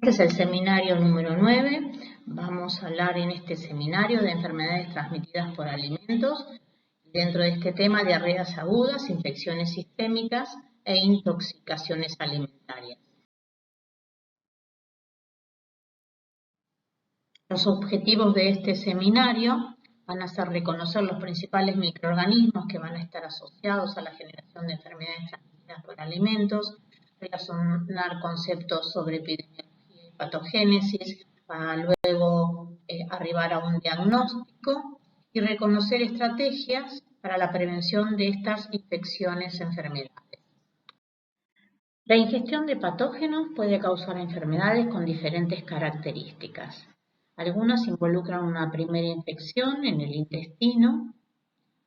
Este es el seminario número 9. Vamos a hablar en este seminario de enfermedades transmitidas por alimentos. Dentro de este tema, diarreas agudas, infecciones sistémicas e intoxicaciones alimentarias. Los objetivos de este seminario van a ser reconocer los principales microorganismos que van a estar asociados a la generación de enfermedades transmitidas por alimentos, relacionar conceptos sobre epidemiología y patogénesis, para luego arribar a un diagnóstico y reconocer estrategias para la prevención de estas infecciones y enfermedades. La ingestión de patógenos puede causar enfermedades con diferentes características. Algunas involucran una primera infección en el intestino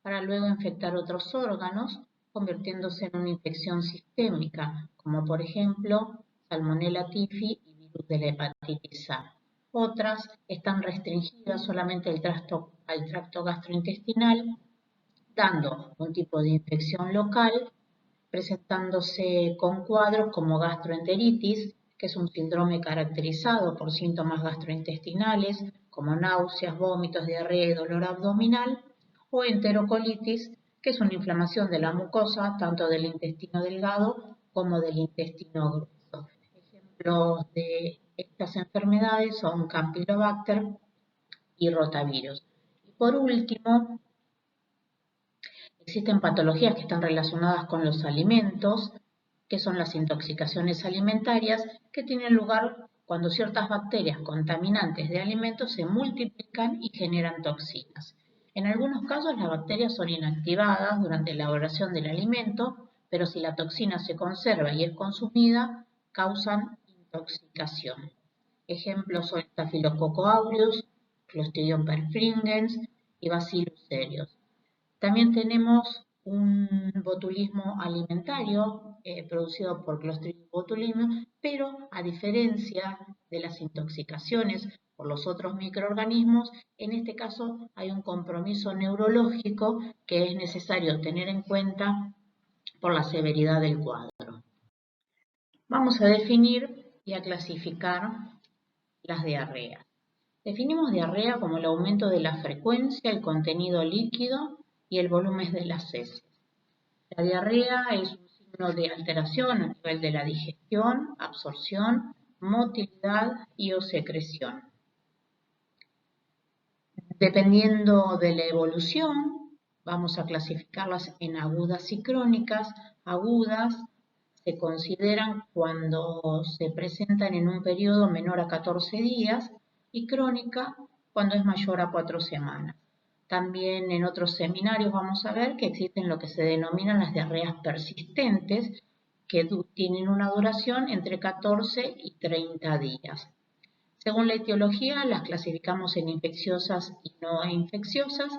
para luego infectar otros órganos, convirtiéndose en una infección sistémica, como por ejemplo Salmonella typhi y virus de la hepatitis A. Otras están restringidas solamente al tracto gastrointestinal, dando un tipo de infección local, presentándose con cuadros como gastroenteritis, que es un síndrome caracterizado por síntomas gastrointestinales como náuseas, vómitos, diarrea y dolor abdominal, o enterocolitis, que es una inflamación de la mucosa tanto del intestino delgado como del intestino grueso. Ejemplos de estas enfermedades son Campylobacter y rotavirus. Y por último, existen patologías que están relacionadas con los alimentos, que son las intoxicaciones alimentarias, que tienen lugar cuando ciertas bacterias contaminantes de alimentos se multiplican y generan toxinas. En algunos casos las bacterias son inactivadas durante la elaboración del alimento, pero si la toxina se conserva y es consumida, causan intoxicación. Ejemplos son Staphylococcus aureus, Clostridium perfringens y Bacillus cereus. También tenemos un botulismo alimentario producido por Clostridium botulinum, pero a diferencia de las intoxicaciones por los otros microorganismos, en este caso hay un compromiso neurológico que es necesario tener en cuenta por la severidad del cuadro. Vamos a definir y a clasificar las diarreas. Definimos diarrea como el aumento de la frecuencia, el contenido líquido y el volumen de las heces. La diarrea es un signo de alteración a nivel de la digestión, absorción, motilidad y o secreción. Dependiendo de la evolución, vamos a clasificarlas en agudas y crónicas. Agudas se consideran cuando se presentan en un periodo menor a 14 días y crónica cuando es mayor a 4 semanas. También en otros seminarios vamos a ver que existen lo que se denominan las diarreas persistentes, que tienen una duración entre 14 y 30 días. Según la etiología, las clasificamos en infecciosas y no infecciosas,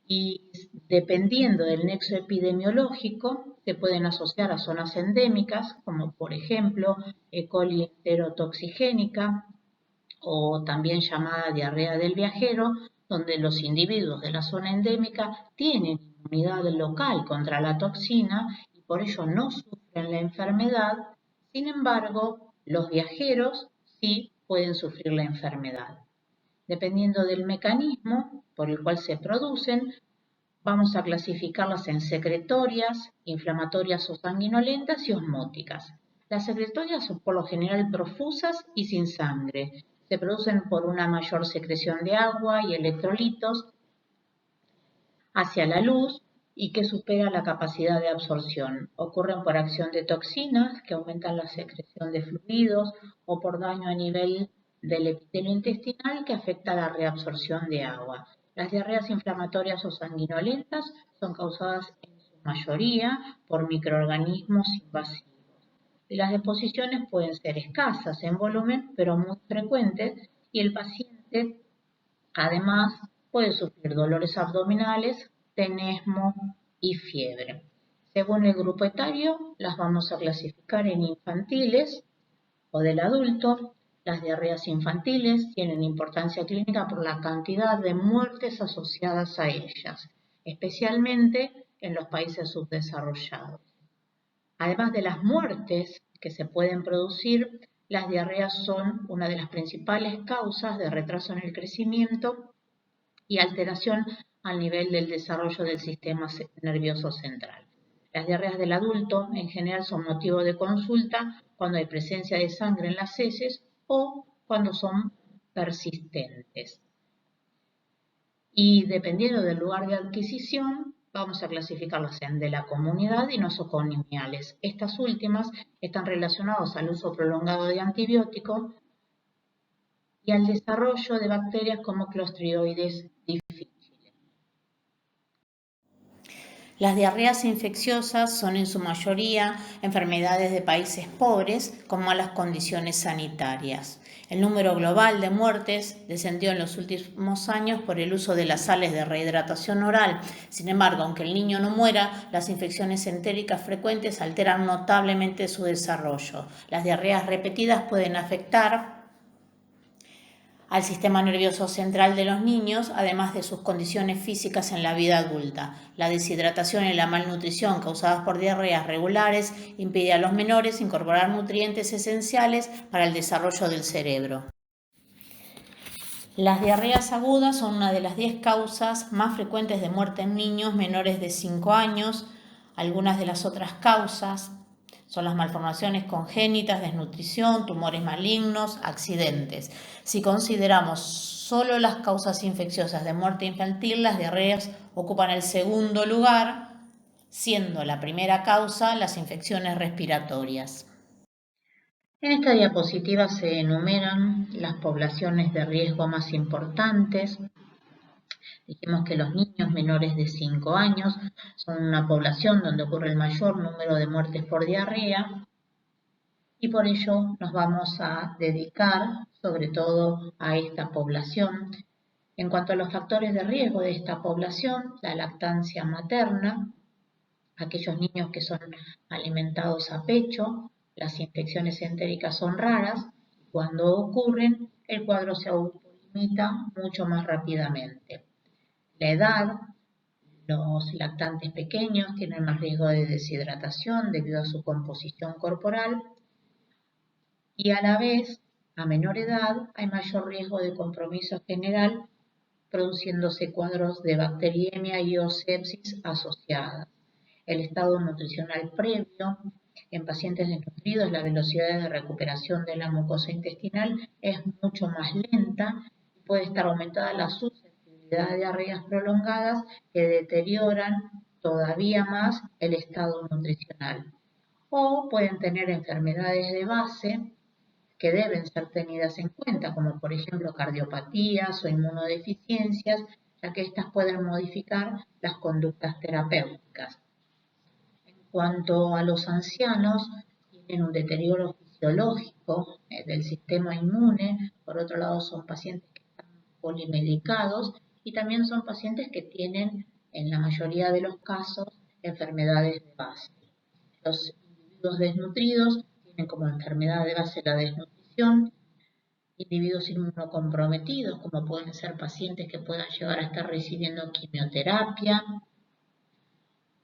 y dependiendo del nexo epidemiológico, se pueden asociar a zonas endémicas, como por ejemplo E. coli enterotoxigénica, o también llamada diarrea del viajero, donde los individuos de la zona endémica tienen inmunidad local contra la toxina y por ello no sufren la enfermedad. Sin embargo, los viajeros sí pueden sufrir la enfermedad. Dependiendo del mecanismo por el cual se producen, vamos a clasificarlas en secretorias, inflamatorias o sanguinolentas y osmóticas. Las secretorias son por lo general profusas y sin sangre. Se producen por una mayor secreción de agua y electrolitos hacia la luz y que supera la capacidad de absorción. Ocurren por acción de toxinas que aumentan la secreción de fluidos o por daño a nivel del epitelio intestinal que afecta la reabsorción de agua. Las diarreas inflamatorias o sanguinolentas son causadas en su mayoría por microorganismos invasivos. Y las deposiciones pueden ser escasas en volumen, pero muy frecuentes, y el paciente además puede sufrir dolores abdominales, tenesmo y fiebre. Según el grupo etario, las vamos a clasificar en infantiles o del adulto. Las diarreas infantiles tienen importancia clínica por la cantidad de muertes asociadas a ellas, especialmente en los países subdesarrollados. Además de las muertes que se pueden producir, las diarreas son una de las principales causas de retraso en el crecimiento y alteración al nivel del desarrollo del sistema nervioso central. Las diarreas del adulto en general son motivo de consulta cuando hay presencia de sangre en las heces o cuando son persistentes. Y dependiendo del lugar de adquisición, vamos a clasificarlas en de la comunidad y nosocomiales. Estas últimas están relacionadas al uso prolongado de antibióticos y al desarrollo de bacterias como Clostridioides difficile. Las diarreas infecciosas son en su mayoría enfermedades de países pobres con malas condiciones sanitarias. El número global de muertes descendió en los últimos años por el uso de las sales de rehidratación oral. Sin embargo, aunque el niño no muera, las infecciones entéricas frecuentes alteran notablemente su desarrollo. Las diarreas repetidas pueden afectar al sistema nervioso central de los niños, además de sus condiciones físicas en la vida adulta. La deshidratación y la malnutrición causadas por diarreas regulares impide a los menores incorporar nutrientes esenciales para el desarrollo del cerebro. Las diarreas agudas son una de las 10 causas más frecuentes de muerte en niños menores de 5 años. Algunas de las otras causas son las malformaciones congénitas, desnutrición, tumores malignos, accidentes. Si consideramos solo las causas infecciosas de muerte infantil, las diarreas ocupan el segundo lugar, siendo la primera causa las infecciones respiratorias. En esta diapositiva se enumeran las poblaciones de riesgo más importantes. Dijimos que los niños menores de 5 años son una población donde ocurre el mayor número de muertes por diarrea y por ello nos vamos a dedicar sobre todo a esta población. En cuanto a los factores de riesgo de esta población, la lactancia materna, aquellos niños que son alimentados a pecho, las infecciones entéricas son raras y cuando ocurren el cuadro se autolimita mucho más rápidamente. La edad, los lactantes pequeños tienen más riesgo de deshidratación debido a su composición corporal y a la vez, a menor edad, hay mayor riesgo de compromiso general, produciéndose cuadros de bacteriemia y o sepsis asociadas. El estado nutricional previo en pacientes desnutridos, la velocidad de recuperación de la mucosa intestinal es mucho más lenta y puede estar aumentada la susceptibilidad de diarreas prolongadas que deterioran todavía más el estado nutricional. O pueden tener enfermedades de base que deben ser tenidas en cuenta, como por ejemplo cardiopatías o inmunodeficiencias, ya que estas pueden modificar las conductas terapéuticas. En cuanto a los ancianos, tienen un deterioro fisiológico del sistema inmune, por otro lado son pacientes que están polimedicados y también son pacientes que tienen, en la mayoría de los casos, enfermedades de base. Los individuos desnutridos tienen como enfermedad de base la desnutrición, individuos inmunocomprometidos, como pueden ser pacientes que puedan llegar a estar recibiendo quimioterapia,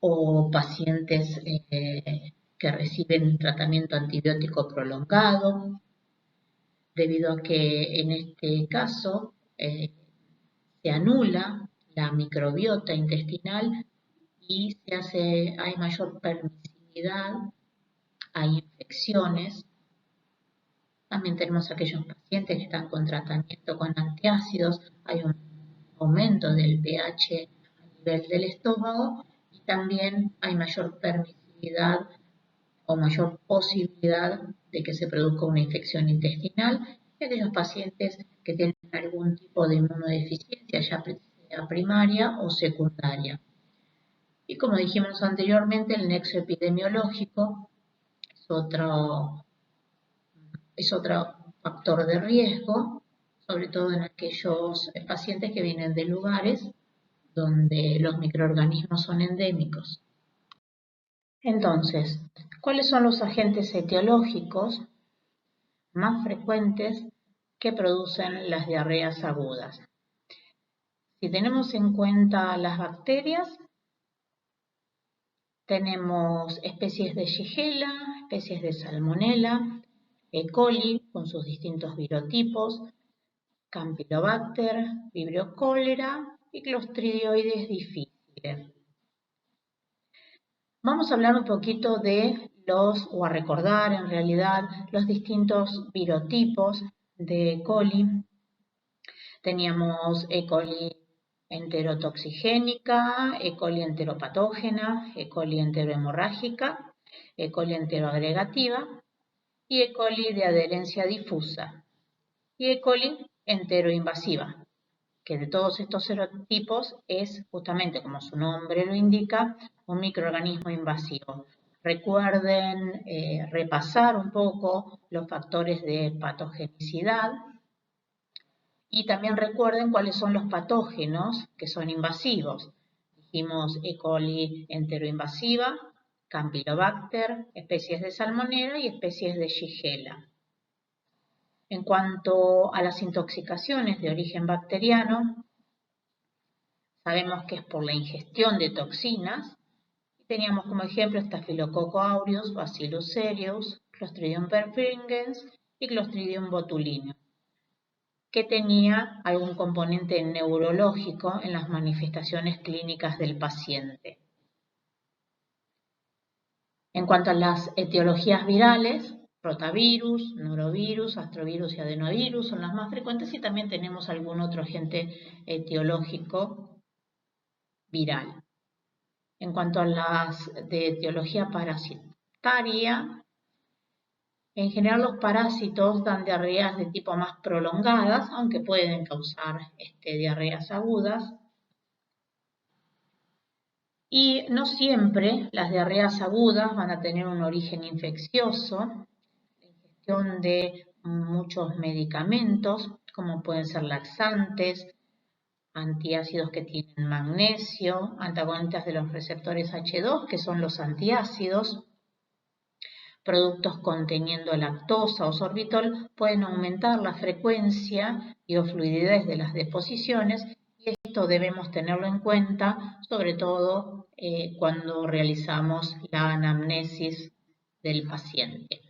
o pacientes que reciben tratamiento antibiótico prolongado, debido a que en este caso se anula la microbiota intestinal y hay mayor permisividad a infecciones. También tenemos aquellos pacientes que están con tratamiento con antiácidos, hay un aumento del pH a nivel del estómago y también hay mayor permisividad o mayor posibilidad de que se produzca una infección intestinal y aquellos pacientes que tienen algún tipo de inmunodeficiencia, ya sea primaria o secundaria. Y como dijimos anteriormente, el nexo epidemiológico es otro factor de riesgo, sobre todo en aquellos pacientes que vienen de lugares donde los microorganismos son endémicos. Entonces, ¿cuáles son los agentes etiológicos más frecuentes que producen las diarreas agudas? Si tenemos en cuenta las bacterias, tenemos especies de Shigella, especies de Salmonella, E. coli con sus distintos virotipos, Campylobacter, Vibrio cholera y Clostridioides difficile. Vamos a hablar un poquito de o a recordar en realidad, los distintos virotipos de E. coli. Teníamos E. coli enterotoxigénica, E. coli enteropatógena, E. coli enterohemorrágica, E. coli enteroagregativa y E. coli de adherencia difusa y E. coli enteroinvasiva, que de todos estos serotipos es justamente, como su nombre lo indica, un microorganismo invasivo. Recuerden repasar un poco los factores de patogenicidad y también recuerden cuáles son los patógenos que son invasivos. Dijimos E. coli enteroinvasiva, Campylobacter, especies de Salmonella y especies de Shigella. En cuanto a las intoxicaciones de origen bacteriano, sabemos que es por la ingestión de toxinas. Teníamos como ejemplo Staphylococcus aureus, Bacillus cereus, Clostridium perfringens y Clostridium botulinum, que tenía algún componente neurológico en las manifestaciones clínicas del paciente. En cuanto a las etiologías virales, rotavirus, norovirus, astrovirus y adenovirus son las más frecuentes y también tenemos algún otro agente etiológico viral. En cuanto a las de etiología parasitaria, en general los parásitos dan diarreas de tipo más prolongadas, aunque pueden causar diarreas agudas. Y no siempre las diarreas agudas van a tener un origen infeccioso. La ingestión de muchos medicamentos, como pueden ser laxantes, antiácidos que tienen magnesio, antagonistas de los receptores H2, que son los antiácidos, productos conteniendo lactosa o sorbitol, pueden aumentar la frecuencia y o fluidez de las deposiciones, y esto debemos tenerlo en cuenta, sobre todo cuando realizamos la anamnesis del paciente.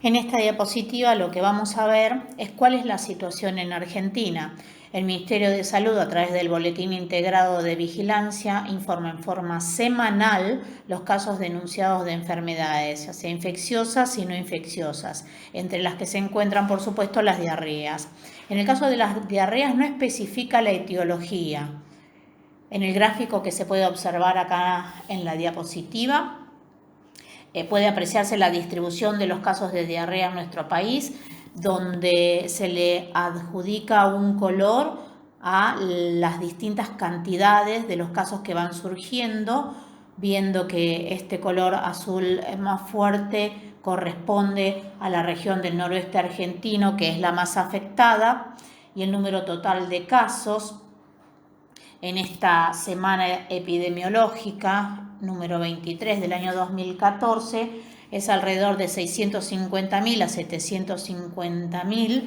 En esta diapositiva lo que vamos a ver es cuál es la situación en Argentina. El Ministerio de Salud, a través del Boletín Integrado de Vigilancia, informa en forma semanal los casos denunciados de enfermedades, ya sea infecciosas y no infecciosas, entre las que se encuentran, por supuesto, las diarreas. En el caso de las diarreas no especifica la etiología. En el gráfico que se puede observar acá en la diapositiva, puede apreciarse la distribución de los casos de diarrea en nuestro país, donde se le adjudica un color a las distintas cantidades de los casos que van surgiendo, viendo que este color azul más fuerte corresponde a la región del noroeste argentino, que es la más afectada, y el número total de casos en esta semana epidemiológica número 23 del año 2014 es alrededor de 650.000 a 750.000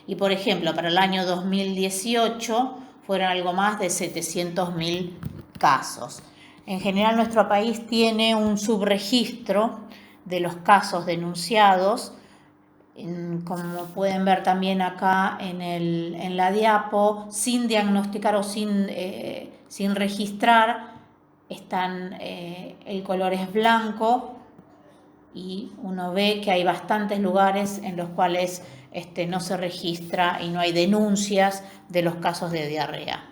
y por ejemplo para el año 2018 fueron algo más de 700.000 casos. En general nuestro país tiene un subregistro de los casos denunciados, como pueden ver también acá en la diapo, sin diagnosticar o sin registrar. El color es blanco y uno ve que hay bastantes lugares en los cuales no se registra y no hay denuncias de los casos de diarrea.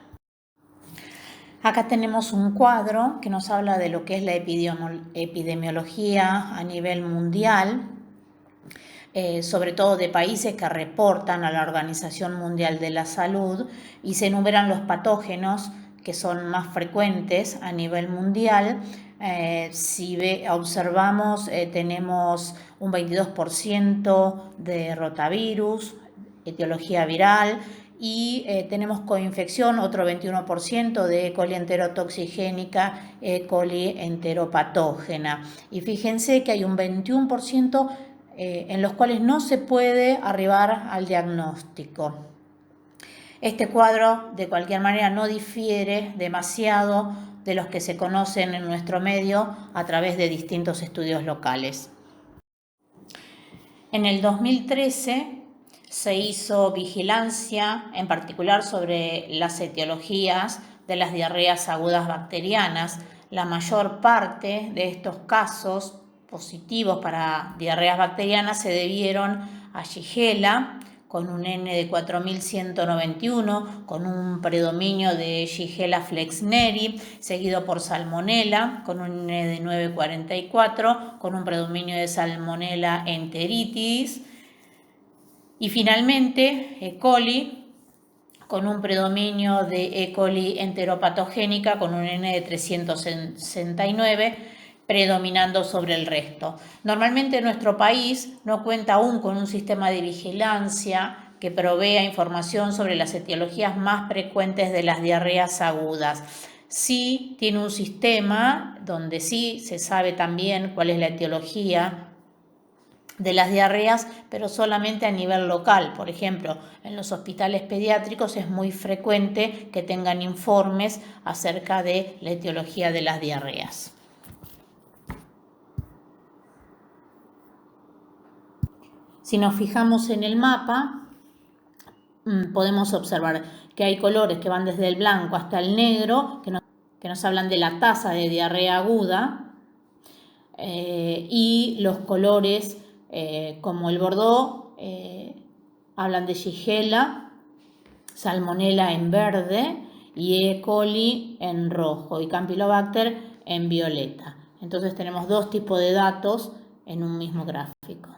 Acá tenemos un cuadro que nos habla de lo que es la epidemiología a nivel mundial, sobre todo de países que reportan a la Organización Mundial de la Salud, y se enumeran los patógenos que son más frecuentes a nivel mundial. Si observamos, tenemos un 22% de rotavirus, etiología viral, y tenemos coinfección, otro 21% de E. coli enterotoxigénica, E. coli enteropatógena. Y fíjense que hay un 21% en los cuales no se puede arribar al diagnóstico. Este cuadro, de cualquier manera, no difiere demasiado de los que se conocen en nuestro medio a través de distintos estudios locales. En el 2013 se hizo vigilancia, en particular sobre las etiologías de las diarreas agudas bacterianas. La mayor parte de estos casos positivos para diarreas bacterianas se debieron a Shigella, con un N de 4191, con un predominio de Shigella flexneri, seguido por Salmonella, con un N de 944, con un predominio de Salmonella enteritidis, y finalmente E. coli, con un predominio de E. coli enteropatogénica, con un N de 369, predominando sobre el resto. Normalmente nuestro país no cuenta aún con un sistema de vigilancia que provea información sobre las etiologías más frecuentes de las diarreas agudas. Sí tiene un sistema donde sí se sabe también cuál es la etiología de las diarreas, pero solamente a nivel local. Por ejemplo, en los hospitales pediátricos es muy frecuente que tengan informes acerca de la etiología de las diarreas. Si nos fijamos en el mapa, podemos observar que hay colores que van desde el blanco hasta el negro, que nos hablan de la tasa de diarrea aguda, y los colores como el bordó hablan de Shigella, Salmonella en verde y E. coli en rojo y Campylobacter en violeta. Entonces tenemos dos tipos de datos en un mismo gráfico.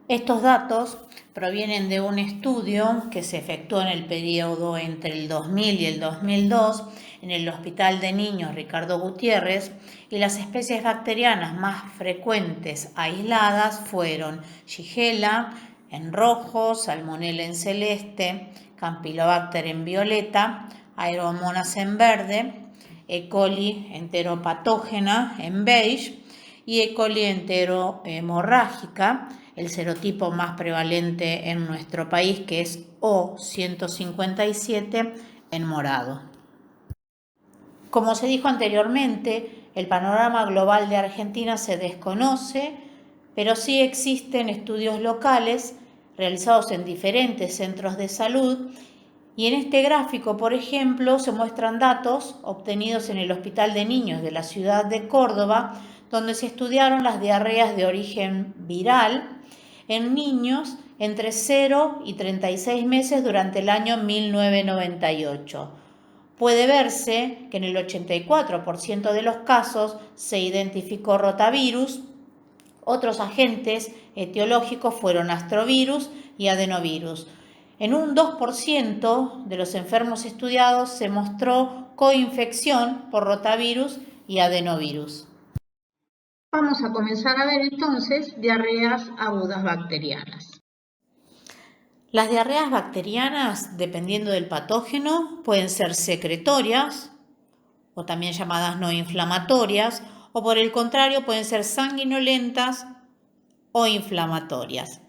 Estos datos provienen de un estudio que se efectuó en el periodo entre el 2000 y el 2002 en el Hospital de Niños Ricardo Gutiérrez, y las especies bacterianas más frecuentes aisladas fueron Shigella en rojo, Salmonella en celeste, Campylobacter en violeta, Aeromonas en verde, E. coli enteropatógena en beige y E. coli enterohemorrágica, el serotipo más prevalente en nuestro país, que es O157, en morado. Como se dijo anteriormente, el panorama global de Argentina se desconoce, pero sí existen estudios locales realizados en diferentes centros de salud, y en este gráfico, por ejemplo, se muestran datos obtenidos en el Hospital de Niños de la ciudad de Córdoba, donde se estudiaron las diarreas de origen viral en niños entre 0 y 36 meses durante el año 1998. Puede verse que en el 84% de los casos se identificó rotavirus. Otros agentes etiológicos fueron astrovirus y adenovirus. En un 2% de los enfermos estudiados se mostró coinfección por rotavirus y adenovirus. Vamos a comenzar a ver entonces diarreas agudas bacterianas. Las diarreas bacterianas, dependiendo del patógeno, pueden ser secretorias o también llamadas no inflamatorias, o por el contrario pueden ser sanguinolentas o inflamatorias.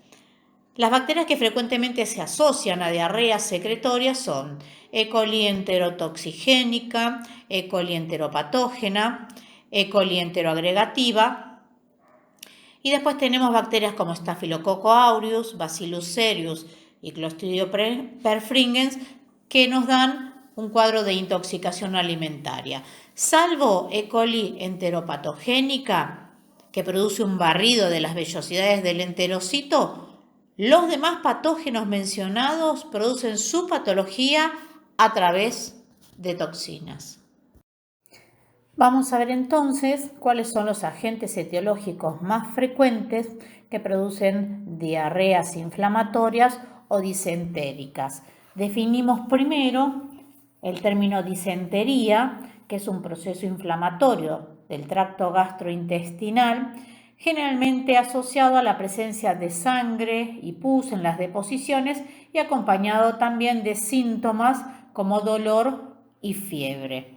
Las bacterias que frecuentemente se asocian a diarreas secretorias son E. coli enterotoxigénica, E. coli enteropatógena, E. coli enteroagregativa. Y después tenemos bacterias como Staphylococcus aureus, Bacillus cereus y Clostridium perfringens, que nos dan un cuadro de intoxicación alimentaria. Salvo E. coli enteropatogénica, que produce un barrido de las vellosidades del enterocito, los demás patógenos mencionados producen su patología a través de toxinas. Vamos a ver entonces cuáles son los agentes etiológicos más frecuentes que producen diarreas inflamatorias o disentéricas. Definimos primero el término disentería, que es un proceso inflamatorio del tracto gastrointestinal, generalmente asociado a la presencia de sangre y pus en las deposiciones y acompañado también de síntomas como dolor y fiebre.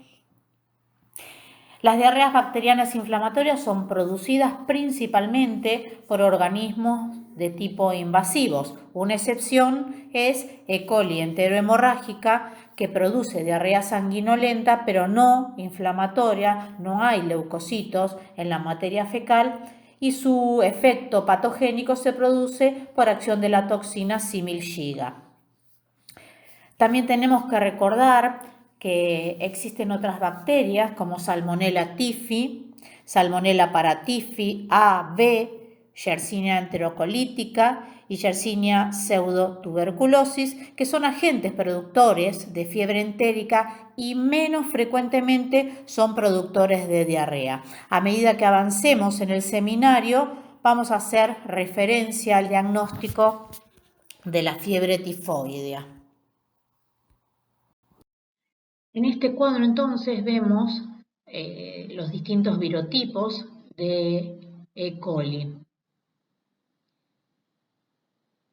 Las diarreas bacterianas inflamatorias son producidas principalmente por organismos de tipo invasivos. Una excepción es E. coli enterohemorrágica, que produce diarrea sanguinolenta pero no inflamatoria, no hay leucocitos en la materia fecal, y su efecto patogénico se produce por acción de la toxina similgiga. También tenemos que recordar que existen otras bacterias como Salmonella typhi, Salmonella paratyphi A, B, Yersinia enterocolítica y Yersinia pseudotuberculosis, que son agentes productores de fiebre entérica y menos frecuentemente son productores de diarrea. A medida que avancemos en el seminario, vamos a hacer referencia al diagnóstico de la fiebre tifoidea. En este cuadro entonces vemos los distintos virotipos de E. coli.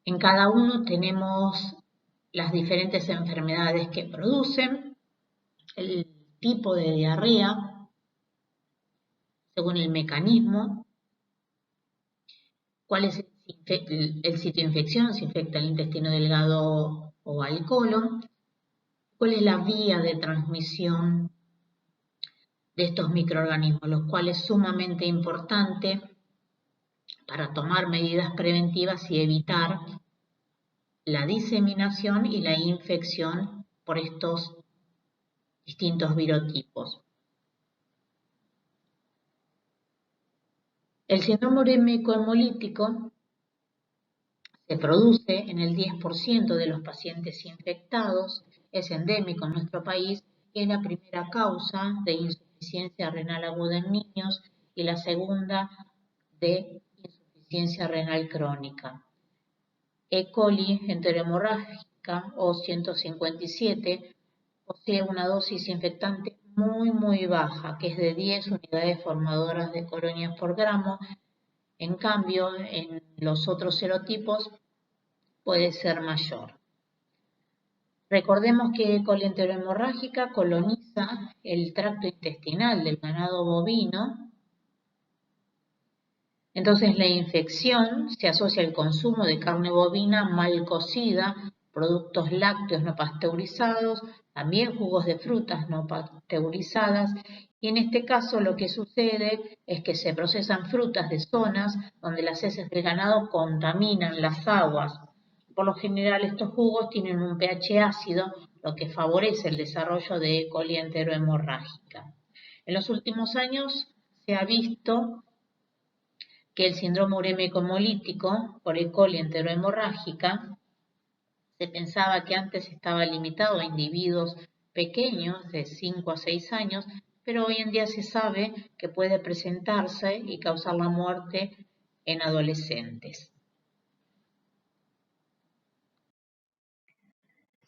En cada uno tenemos las diferentes enfermedades que producen, el tipo de diarrea, según el mecanismo, cuál es el sitio de infección, si infecta el intestino delgado o al colon, cuál es la vía de transmisión de estos microorganismos, lo cual es sumamente importante para tomar medidas preventivas y evitar la diseminación y la infección por estos distintos virotipos. El síndrome urémico hemolítico se produce en el 10% de los pacientes infectados, es endémico en nuestro país y es la primera causa de insuficiencia renal aguda en niños y la segunda de insuficiencia renal crónica. E. coli enterohemorrágica o 157 posee una dosis infectante muy baja, que es de 10 unidades formadoras de colonias por gramo. En cambio, en los otros serotipos puede ser mayor. Recordemos que E. coli enterohemorrágica coloniza el tracto intestinal del ganado bovino. Entonces la infección se asocia al consumo de carne bovina mal cocida, productos lácteos no pasteurizados, también jugos de frutas no pasteurizadas, y en este caso lo que sucede es que se procesan frutas de zonas donde las heces del ganado contaminan las aguas. Por lo general estos jugos tienen un pH ácido, lo que favorece el desarrollo de E. coli enterohemorrágica. En los últimos años se ha visto que el síndrome urémico hemolítico por E. coli enterohemorrágica se pensaba que antes estaba limitado a individuos pequeños de 5 a 6 años, pero hoy en día se sabe que puede presentarse y causar la muerte en adolescentes.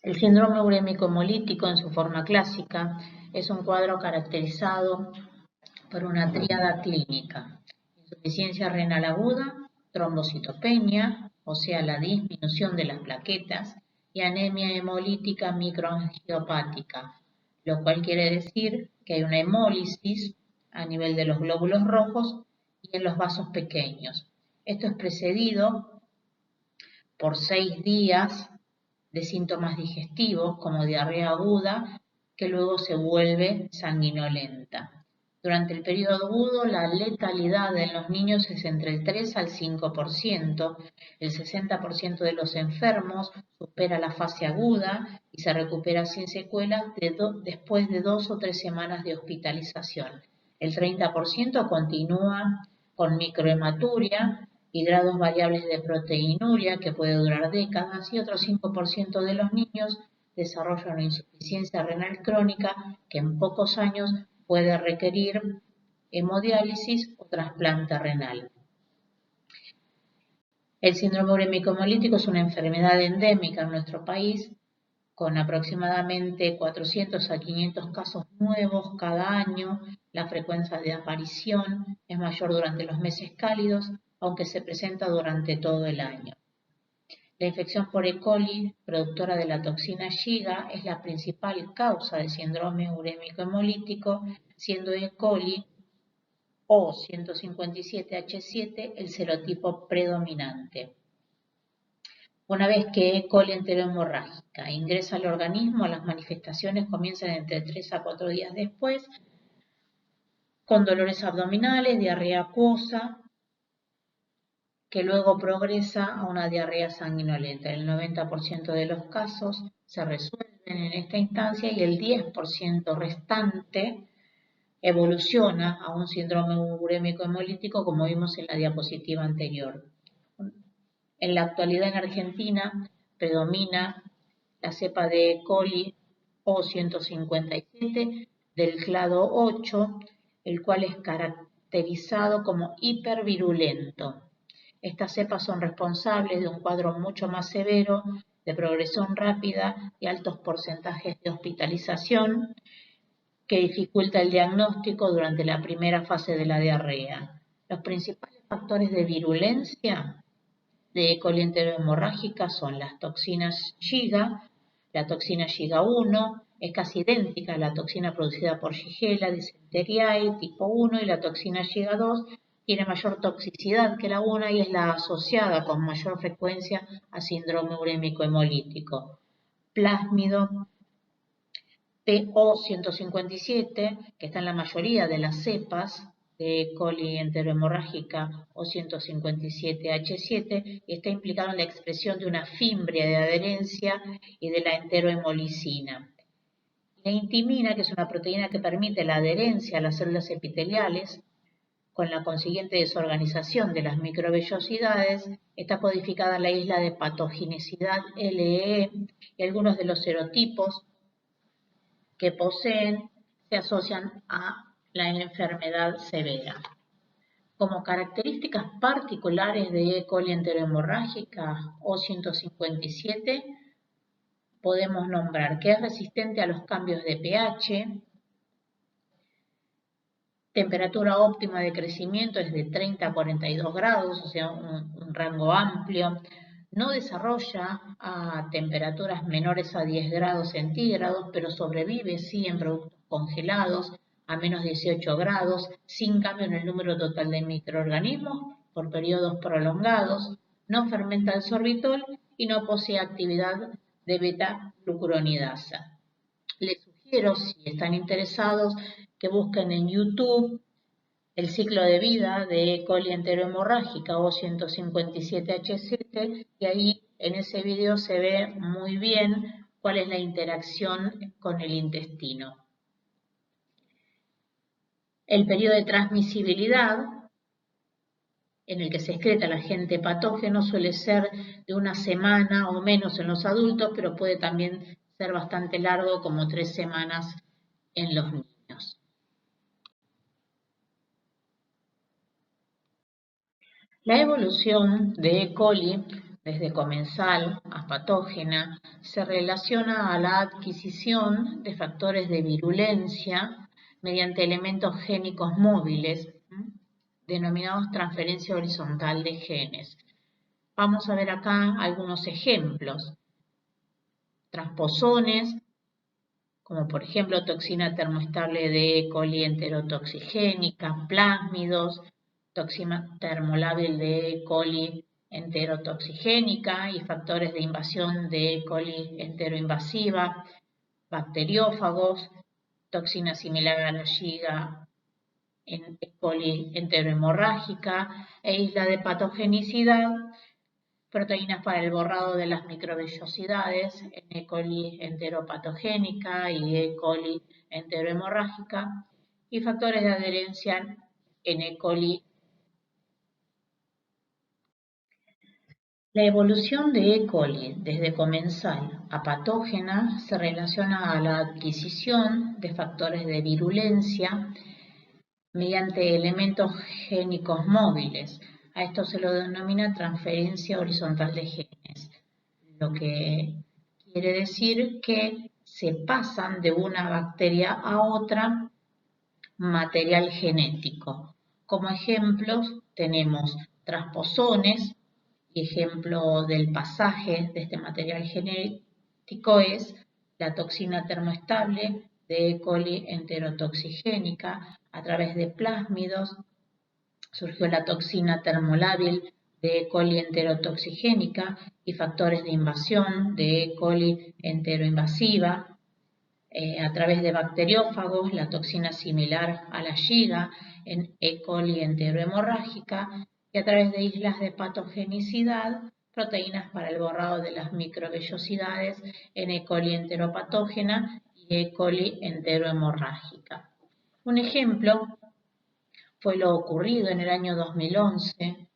El síndrome urémico hemolítico en su forma clásica es un cuadro caracterizado por una tríada clínica: insuficiencia renal aguda, trombocitopenia, o sea, la disminución de las plaquetas, y anemia hemolítica microangiopática, lo cual quiere decir que hay una hemólisis a nivel de los glóbulos rojos y en los vasos pequeños. Esto es precedido por 6 días de síntomas digestivos como diarrea aguda, que luego se vuelve sanguinolenta. Durante el periodo agudo, la letalidad en los niños es entre el 3 al 5%. El 60% de los enfermos supera la fase aguda y se recupera sin secuelas después de 2 o 3 semanas de hospitalización. El 30% continúa con microhematuria y grados variables de proteinuria que puede durar décadas, y otro 5% de los niños desarrollan una insuficiencia renal crónica que en pocos años puede requerir hemodiálisis o trasplante renal. El síndrome urémico hemolítico es una enfermedad endémica en nuestro país, con aproximadamente 400 a 500 casos nuevos cada año. La frecuencia de aparición es mayor durante los meses cálidos, aunque se presenta durante todo el año. La infección por E. coli, productora de la toxina Shiga, es la principal causa de síndrome urémico hemolítico, siendo E. coli o 157H7 el serotipo predominante. Una vez que E. coli enterohemorrágica ingresa al organismo, las manifestaciones comienzan entre 3 a 4 días después, con dolores abdominales, diarrea acuosa, que luego progresa a una diarrea sanguinolenta. En el 90% de los casos se resuelven en esta instancia y el 10% restante evoluciona a un síndrome urémico hemolítico, como vimos en la diapositiva anterior. En la actualidad en Argentina predomina la cepa de E. coli O157 del clado 8, el cual es caracterizado como hipervirulento. Estas cepas son responsables de un cuadro mucho más severo, de progresión rápida y altos porcentajes de hospitalización, que dificulta el diagnóstico durante la primera fase de la diarrea. Los principales factores de virulencia de E. coli enterohemorrágica son las toxinas Shiga. La toxina Shiga 1 es casi idéntica a la toxina producida por Shigella dysenteriae tipo 1 y la toxina Shiga 2 tiene mayor toxicidad que la 1 y es la asociada con mayor frecuencia a síndrome urémico hemolítico. Plásmido PO157, que está en la mayoría de las cepas de E. coli enterohemorrágica O157H7 y está implicado en la expresión de una fimbria de adherencia y de la enterohemolicina. La intimina, que es una proteína que permite la adherencia a las células epiteliales, con la consiguiente desorganización de las microvellosidades, está codificada en la isla de patogenicidad LEE y algunos de los serotipos que poseen se asocian a la enfermedad severa. Como características particulares de E. coli enterohemorrágica O157 podemos nombrar que es resistente a los cambios de pH, temperatura óptima de crecimiento es de 30 a 42 grados, o sea, un rango amplio. No desarrolla a temperaturas menores a 10 grados centígrados, pero sobrevive sí en productos congelados a menos 18 grados, sin cambio en el número total de microorganismos por periodos prolongados. No fermenta el sorbitol y no posee actividad de beta-glucuronidasa. Les sugiero, si están interesados, que busquen en YouTube el ciclo de vida de E. coli enterohemorrágica O157H7 y ahí en ese video se ve muy bien cuál es la interacción con el intestino. El periodo de transmisibilidad en el que se excreta el agente patógeno suele ser de una semana o menos en los adultos, pero puede también ser bastante largo, como 3 semanas en los niños. La evolución de E. coli desde comensal a patógena se relaciona a la adquisición de factores de virulencia mediante elementos génicos móviles, denominados transferencia horizontal de genes. Vamos a ver acá algunos ejemplos. Transposones, como por ejemplo toxina termoestable de E. coli enterotoxigénica, plásmidos, toxina termolábil de E. coli enterotoxigénica y factores de invasión de E. coli enteroinvasiva, bacteriófagos, toxina similar a la Shiga en E. coli enterohemorrágica e isla de patogenicidad, proteínas para el borrado de las microvellosidades en E. coli enteropatogénica y E. coli enterohemorrágica y factores de adherencia en E. coli. La evolución de E. coli desde comensal a patógena se relaciona a la adquisición de factores de virulencia mediante elementos génicos móviles. A esto se lo denomina transferencia horizontal de genes, lo que quiere decir que se pasan de una bacteria a otra material genético. Como ejemplos tenemos transposones, y ejemplo del pasaje de este material genético es la toxina termoestable de E. coli enterotoxigénica. A través de plásmidos surgió la toxina termolábil de E. coli enterotoxigénica y factores de invasión de E. coli enteroinvasiva. A través de bacteriófagos, la toxina similar a la Shiga en E. coli enterohemorrágica y a través de islas de patogenicidad, proteínas para el borrado de las microvellosidades en E. coli enteropatógena y E. coli enterohemorrágica. Un ejemplo fue lo ocurrido en el año 2011,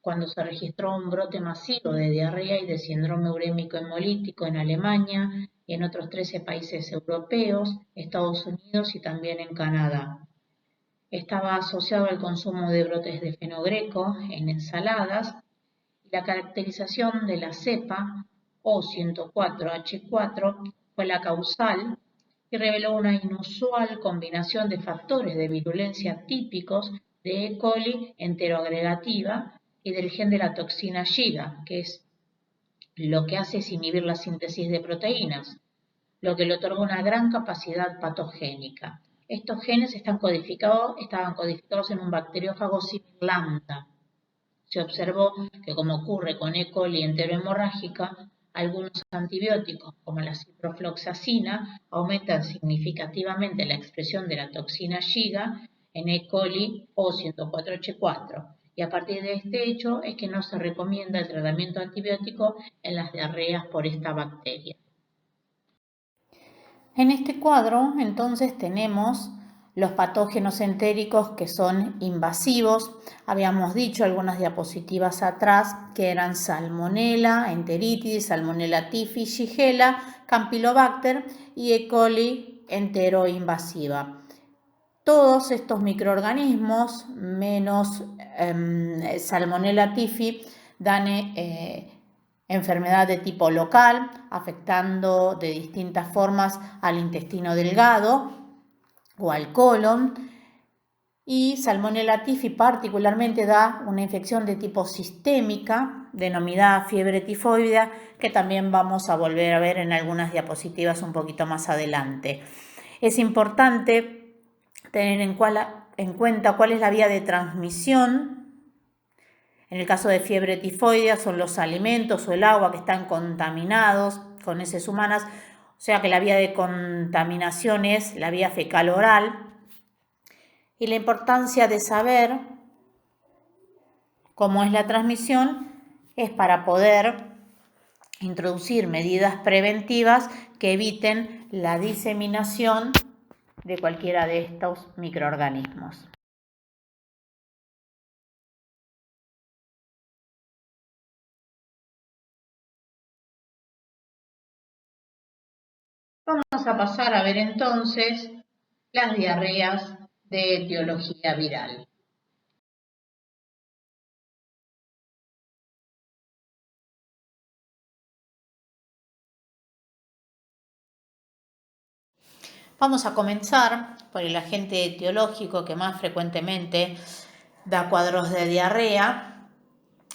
cuando se registró un brote masivo de diarrea y de síndrome urémico hemolítico en Alemania y en otros 13 países europeos, Estados Unidos y también en Canadá. Estaba asociado al consumo de brotes de fenogreco en ensaladas y la caracterización de la cepa O104H4 fue la causal y reveló una inusual combinación de factores de virulencia típicos de E. coli enteroagregativa y del gen de la toxina Shiga, que es lo que hace es inhibir la síntesis de proteínas, lo que le otorga una gran capacidad patogénica. Estos genes estaban codificados en un bacteriófago similar lambda. Se observó que, como ocurre con E. coli enterohemorrágica, algunos antibióticos, como la ciprofloxacina, aumentan significativamente la expresión de la toxina Shiga en E. coli O104H4. Y a partir de este hecho es que no se recomienda el tratamiento antibiótico en las diarreas por esta bacteria. En este cuadro, entonces, tenemos los patógenos entéricos que son invasivos. Habíamos dicho algunas diapositivas atrás que eran Salmonella, Enteritidis, Salmonella typhi, Shigella, Campylobacter y E. coli enteroinvasiva. Todos estos microorganismos, menos Salmonella typhi, dan enfermedad de tipo local, afectando de distintas formas al intestino delgado o al colon. Y Salmonella typhi particularmente da una infección de tipo sistémica, denominada fiebre tifoidea, que también vamos a volver a ver en algunas diapositivas un poquito más adelante. Es importante tener en cuenta cuál es la vía de transmisión. En el caso de fiebre tifoidea son los alimentos o el agua que están contaminados con heces humanas, o sea que la vía de contaminación es la vía fecal oral. Y la importancia de saber cómo es la transmisión es para poder introducir medidas preventivas que eviten la diseminación de cualquiera de estos microorganismos. Vamos a pasar a ver entonces las diarreas de etiología viral. Vamos a comenzar por el agente etiológico que más frecuentemente da cuadros de diarrea,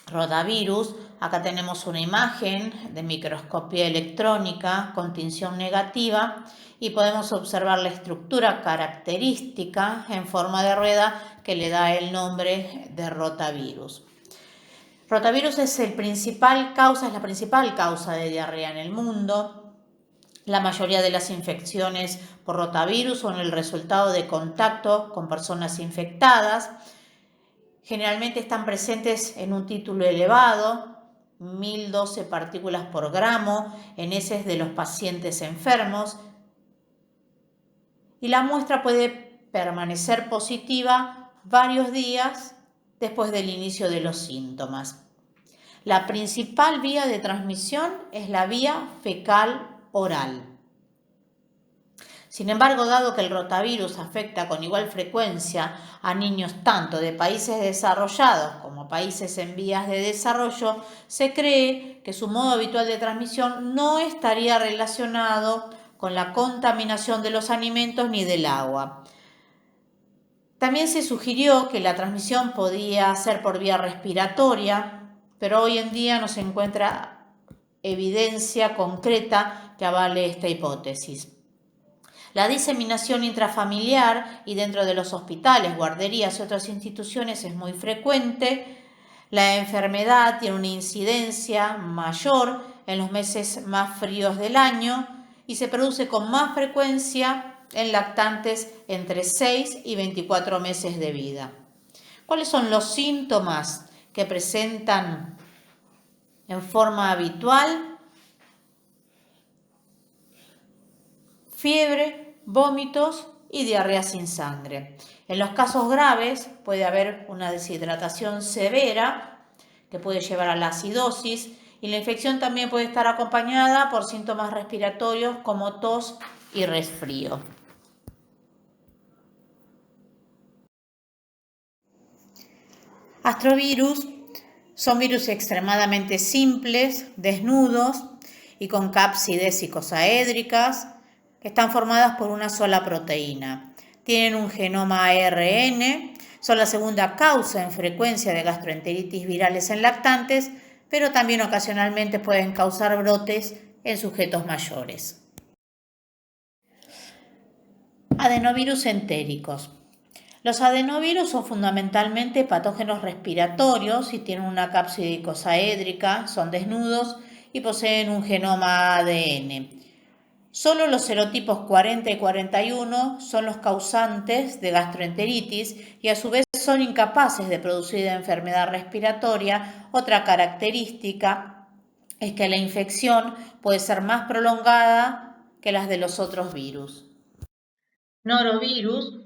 rotavirus. Acá tenemos una imagen de microscopía electrónica con tinción negativa y podemos observar la estructura característica en forma de rueda que le da el nombre de rotavirus. Rotavirus es la principal causa de diarrea en el mundo. La mayoría de las infecciones por rotavirus son el resultado de contacto con personas infectadas. Generalmente están presentes en un título elevado, 1012 partículas por gramo en heces de los pacientes enfermos. Y la muestra puede permanecer positiva varios días después del inicio de los síntomas. La principal vía de transmisión es la vía fecal oral. Sin embargo, dado que el rotavirus afecta con igual frecuencia a niños tanto de países desarrollados como países en vías de desarrollo, se cree que su modo habitual de transmisión no estaría relacionado con la contaminación de los alimentos ni del agua. También se sugirió que la transmisión podía ser por vía respiratoria, pero hoy en día no se encuentra evidencia concreta que avale esta hipótesis. La diseminación intrafamiliar y dentro de los hospitales, guarderías y otras instituciones es muy frecuente. La enfermedad tiene una incidencia mayor en los meses más fríos del año y se produce con más frecuencia en lactantes entre 6 y 24 meses de vida. ¿Cuáles son los síntomas que presentan en forma habitual fiebre, vómitos y diarrea sin sangre. En los casos graves puede haber una deshidratación severa que puede llevar a la acidosis, y la infección también puede estar acompañada por síntomas respiratorios como tos y resfrío. Astrovirus son virus extremadamente simples, desnudos y con cápsides icosaédricas que están formadas por una sola proteína. Tienen un genoma ARN, son la segunda causa en frecuencia de gastroenteritis virales en lactantes, pero también ocasionalmente pueden causar brotes en sujetos mayores. Adenovirus entéricos. Los adenovirus son fundamentalmente patógenos respiratorios y tienen una cápside icosaédrica, son desnudos y poseen un genoma ADN. Solo los serotipos 40 y 41 son los causantes de gastroenteritis y a su vez son incapaces de producir enfermedad respiratoria. Otra característica es que la infección puede ser más prolongada que las de los otros virus. Norovirus,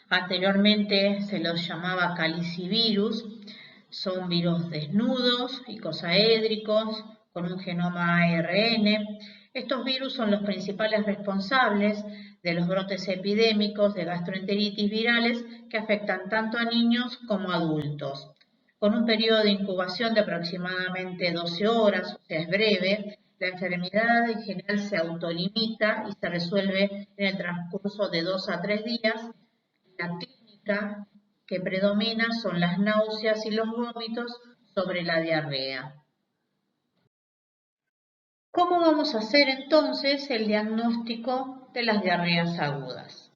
anteriormente se los llamaba calicivirus, son virus desnudos, icosaédricos, con un genoma ARN. Estos virus son los principales responsables de los brotes epidémicos de gastroenteritis virales que afectan tanto a niños como a adultos. Con un periodo de incubación de aproximadamente 12 horas, o sea, es breve, la enfermedad en general se autolimita y se resuelve en el transcurso de 2 a 3 días. La clínica que predomina son las náuseas y los vómitos sobre la diarrea. ¿Cómo vamos a hacer entonces el diagnóstico de las diarreas agudas?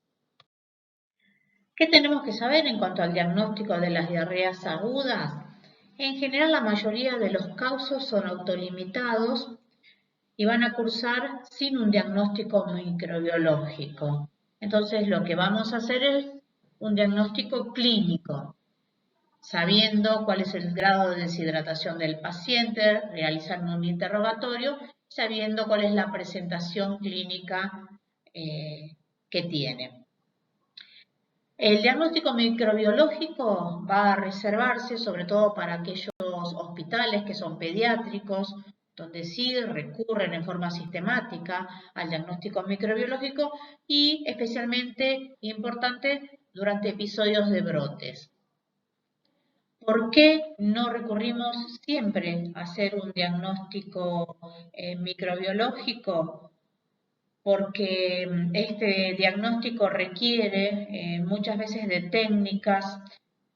¿Qué tenemos que saber en cuanto al diagnóstico de las diarreas agudas? En general, la mayoría de los casos son autolimitados y van a cursar sin un diagnóstico microbiológico. Entonces, lo que vamos a hacer es un diagnóstico clínico, sabiendo cuál es el grado de deshidratación del paciente, realizando un interrogatorio, sabiendo cuál es la presentación clínica que tiene. El diagnóstico microbiológico va a reservarse sobre todo para aquellos hospitales que son pediátricos, donde sí recurren en forma sistemática al diagnóstico microbiológico y especialmente importante durante episodios de brotes. ¿Por qué no recurrimos siempre a hacer un diagnóstico microbiológico? Porque este diagnóstico requiere muchas veces de técnicas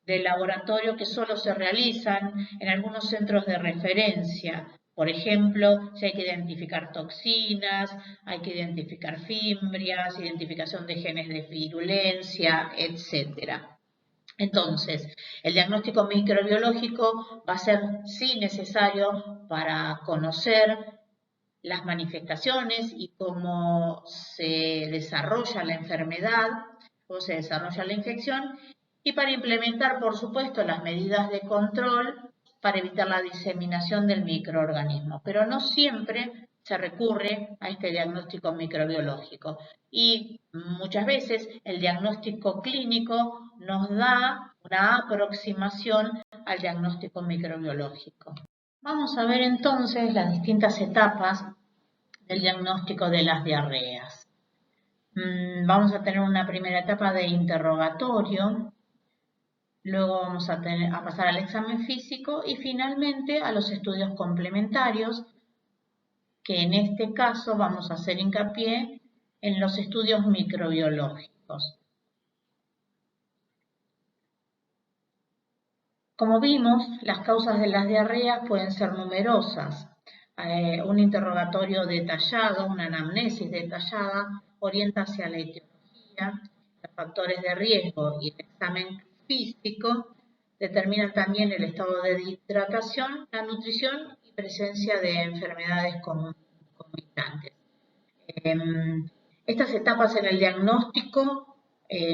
de laboratorio que solo se realizan en algunos centros de referencia. Por ejemplo, si hay que identificar toxinas, hay que identificar fimbrias, identificación de genes de virulencia, etc. Entonces, el diagnóstico microbiológico va a ser sí necesario para conocer las manifestaciones y cómo se desarrolla la enfermedad, cómo se desarrolla la infección, y para implementar, por supuesto, las medidas de control para evitar la diseminación del microorganismo. Pero no siempre se recurre a este diagnóstico microbiológico y muchas veces el diagnóstico clínico nos da una aproximación al diagnóstico microbiológico. Vamos a ver entonces las distintas etapas del diagnóstico de las diarreas. Vamos a tener una primera etapa de interrogatorio, luego vamos a pasar al examen físico y finalmente a los estudios complementarios, que en este caso vamos a hacer hincapié en los estudios microbiológicos. Como vimos, las causas de las diarreas pueden ser numerosas. Un interrogatorio detallado, una anamnesis detallada, orienta hacia la etiología, los factores de riesgo y el examen físico determinan también el estado de hidratación, la nutrición y presencia de enfermedades concomitantes. Estas etapas en el diagnóstico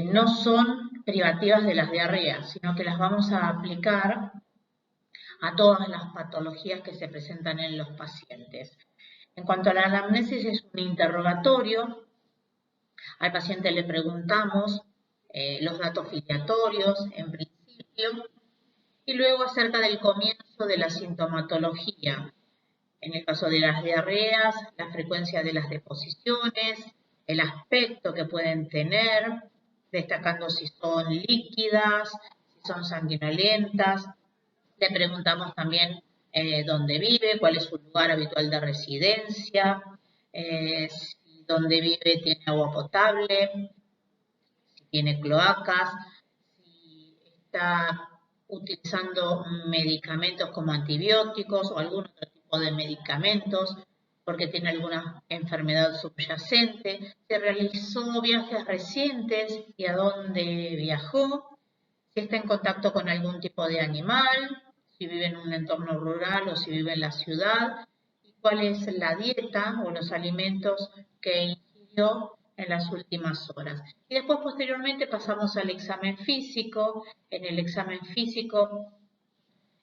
no son privativas de las diarreas, sino que las vamos a aplicar a todas las patologías que se presentan en los pacientes. En cuanto a la anamnesis, es un interrogatorio. Al paciente le preguntamos los datos filiatorios en principio y luego acerca del comienzo de la sintomatología. En el caso de las diarreas, la frecuencia de las deposiciones, el aspecto que pueden tener, destacando si son líquidas, si son sanguinolentas. Le preguntamos también dónde vive, cuál es su lugar habitual de residencia, si donde vive tiene agua potable, si tiene cloacas, si está utilizando medicamentos como antibióticos o algún otro tipo de medicamentos, porque tiene alguna enfermedad subyacente, si realizó viajes recientes y a dónde viajó, si está en contacto con algún tipo de animal, si vive en un entorno rural o si vive en la ciudad, y cuál es la dieta o los alimentos que ingirió en las últimas horas. Y después, posteriormente, pasamos al examen físico. En el examen físico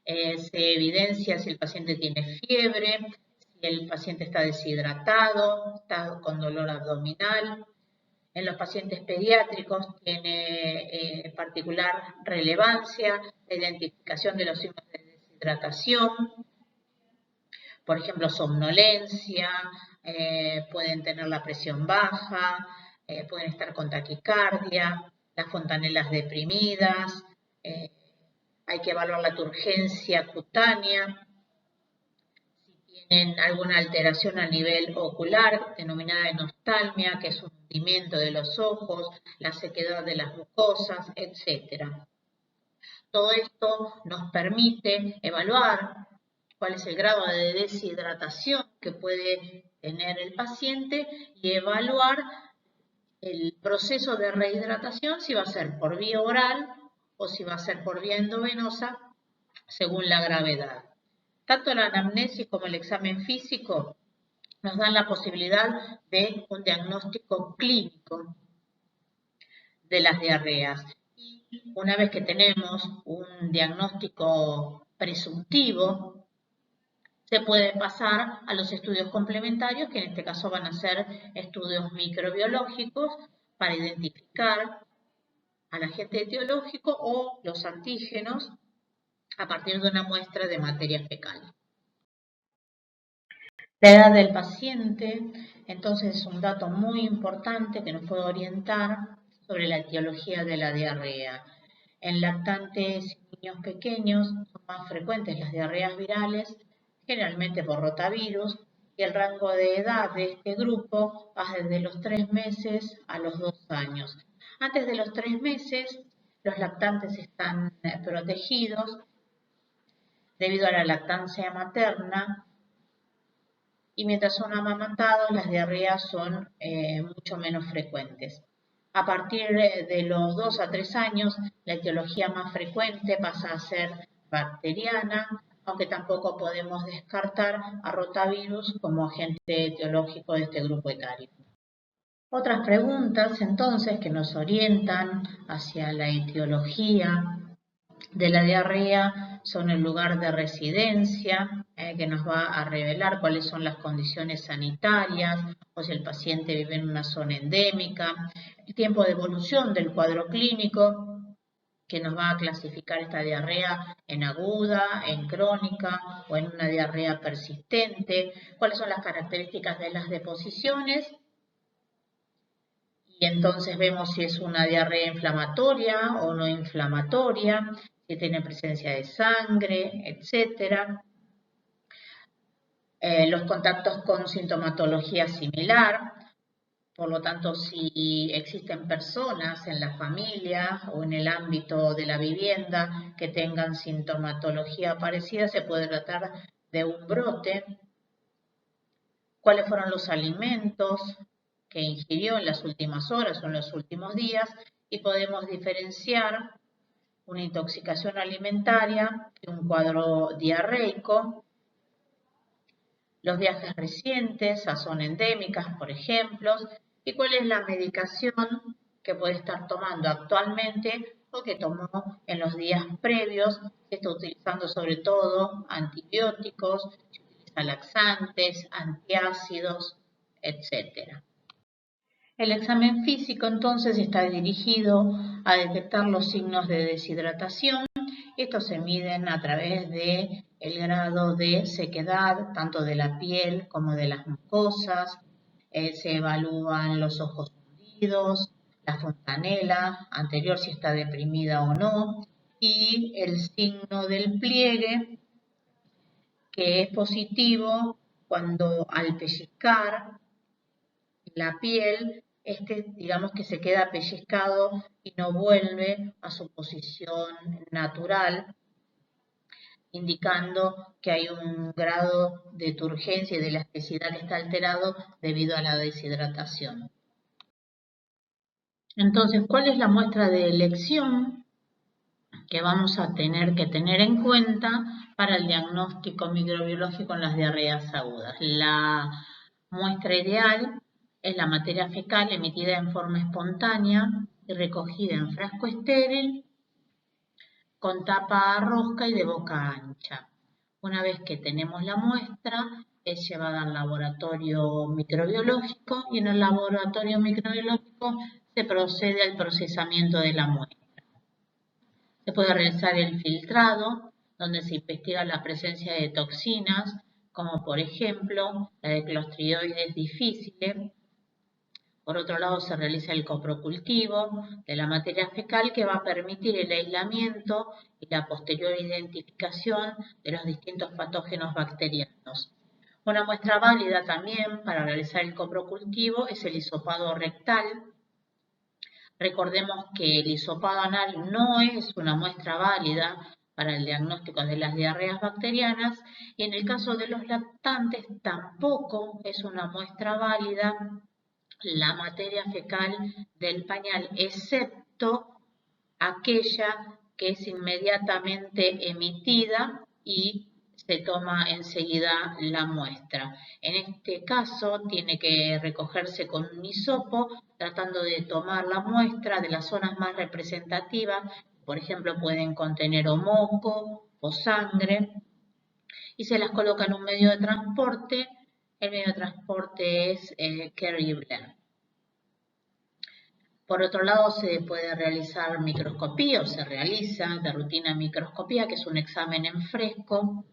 se evidencia si el paciente tiene fiebre, si el paciente está deshidratado, está con dolor abdominal. En los pacientes pediátricos tiene particular relevancia la identificación de los signos de deshidratación, por ejemplo, somnolencia, pueden tener la presión baja, pueden estar con taquicardia, las fontanelas deprimidas, hay que evaluar la turgencia cutánea, tienen alguna alteración a nivel ocular, denominada enostalmia, que es un hundimiento de los ojos, la sequedad de las mucosas, etc. Todo esto nos permite evaluar cuál es el grado de deshidratación que puede tener el paciente y evaluar el proceso de rehidratación, si va a ser por vía oral o si va a ser por vía endovenosa, según la gravedad. Tanto la anamnesis como el examen físico nos dan la posibilidad de un diagnóstico clínico de las diarreas. Y una vez que tenemos un diagnóstico presuntivo, se puede pasar a los estudios complementarios, que en este caso van a ser estudios microbiológicos para identificar al agente etiológico o los antígenos a partir de una muestra de materia fecal. La edad del paciente, entonces, es un dato muy importante que nos puede orientar sobre la etiología de la diarrea. En lactantes y niños pequeños son más frecuentes las diarreas virales, generalmente por rotavirus, y el rango de edad de este grupo va desde los 3 meses a los 2 años. Antes de los 3 meses, los lactantes están protegidos debido a la lactancia materna, y mientras son amamantados las diarreas son mucho menos frecuentes. A partir de los 2 a 3 años, la etiología más frecuente pasa a ser bacteriana, aunque tampoco podemos descartar a rotavirus como agente etiológico de este grupo etario. Otras preguntas, entonces, que nos orientan hacia la etiología de la diarrea son el lugar de residencia, que nos va a revelar cuáles son las condiciones sanitarias o si el paciente vive en una zona endémica, el tiempo de evolución del cuadro clínico, que nos va a clasificar esta diarrea en aguda, en crónica o en una diarrea persistente, cuáles son las características de las deposiciones, y entonces vemos si es una diarrea inflamatoria o no inflamatoria, si tiene presencia de sangre, etc. Los contactos con sintomatología similar, por lo tanto, si existen personas en la familia o en el ámbito de la vivienda que tengan sintomatología parecida, se puede tratar de un brote. ¿Cuáles fueron los alimentos que ingirió en las últimas horas o en los últimos días? Y podemos diferenciar una intoxicación alimentaria de un cuadro diarreico, los viajes recientes a zonas endémicas, por ejemplo, y cuál es la medicación que puede estar tomando actualmente que tomó en los días previos. Se está utilizando sobre todo antibióticos, se utiliza laxantes, antiácidos, etc. El examen físico entonces está dirigido a detectar los signos de deshidratación. Estos se miden a través de el grado de sequedad, tanto de la piel como de las mucosas. Se evalúan los ojos hundidos, la fontanela anterior si está deprimida o no, y el signo del pliegue, que es positivo cuando al pellizcar la piel, digamos que se queda pellizcado y no vuelve a su posición natural, indicando que hay un grado de turgencia y de elasticidad que está alterado debido a la deshidratación. Entonces, ¿cuál es la muestra de elección que vamos a tener que tener en cuenta para el diagnóstico microbiológico en las diarreas agudas? La muestra ideal es la materia fecal emitida en forma espontánea y recogida en frasco estéril con tapa a rosca y de boca ancha. Una vez que tenemos la muestra, es llevada al laboratorio microbiológico y en el laboratorio microbiológico se procede al procesamiento de la muestra. Se puede realizar el filtrado, donde se investiga la presencia de toxinas, como por ejemplo la de Clostridioides difficile. Por otro lado, se realiza el coprocultivo de la materia fecal que va a permitir el aislamiento y la posterior identificación de los distintos patógenos bacterianos. Una muestra válida también para realizar el coprocultivo es el hisopado rectal. Recordemos que el hisopado anal no es una muestra válida para el diagnóstico de las diarreas bacterianas y en el caso de los lactantes tampoco es una muestra válida la materia fecal del pañal, excepto aquella que es inmediatamente emitida y se toma enseguida la muestra. En este caso tiene que recogerse con un hisopo, tratando de tomar la muestra de las zonas más representativas. Por ejemplo, pueden contener o moco o sangre, y se las coloca en un medio de transporte. El medio de transporte es Kerry-Blair. Por otro lado, se puede realizar microscopía o se realiza de rutina microscopía, que es un examen en fresco.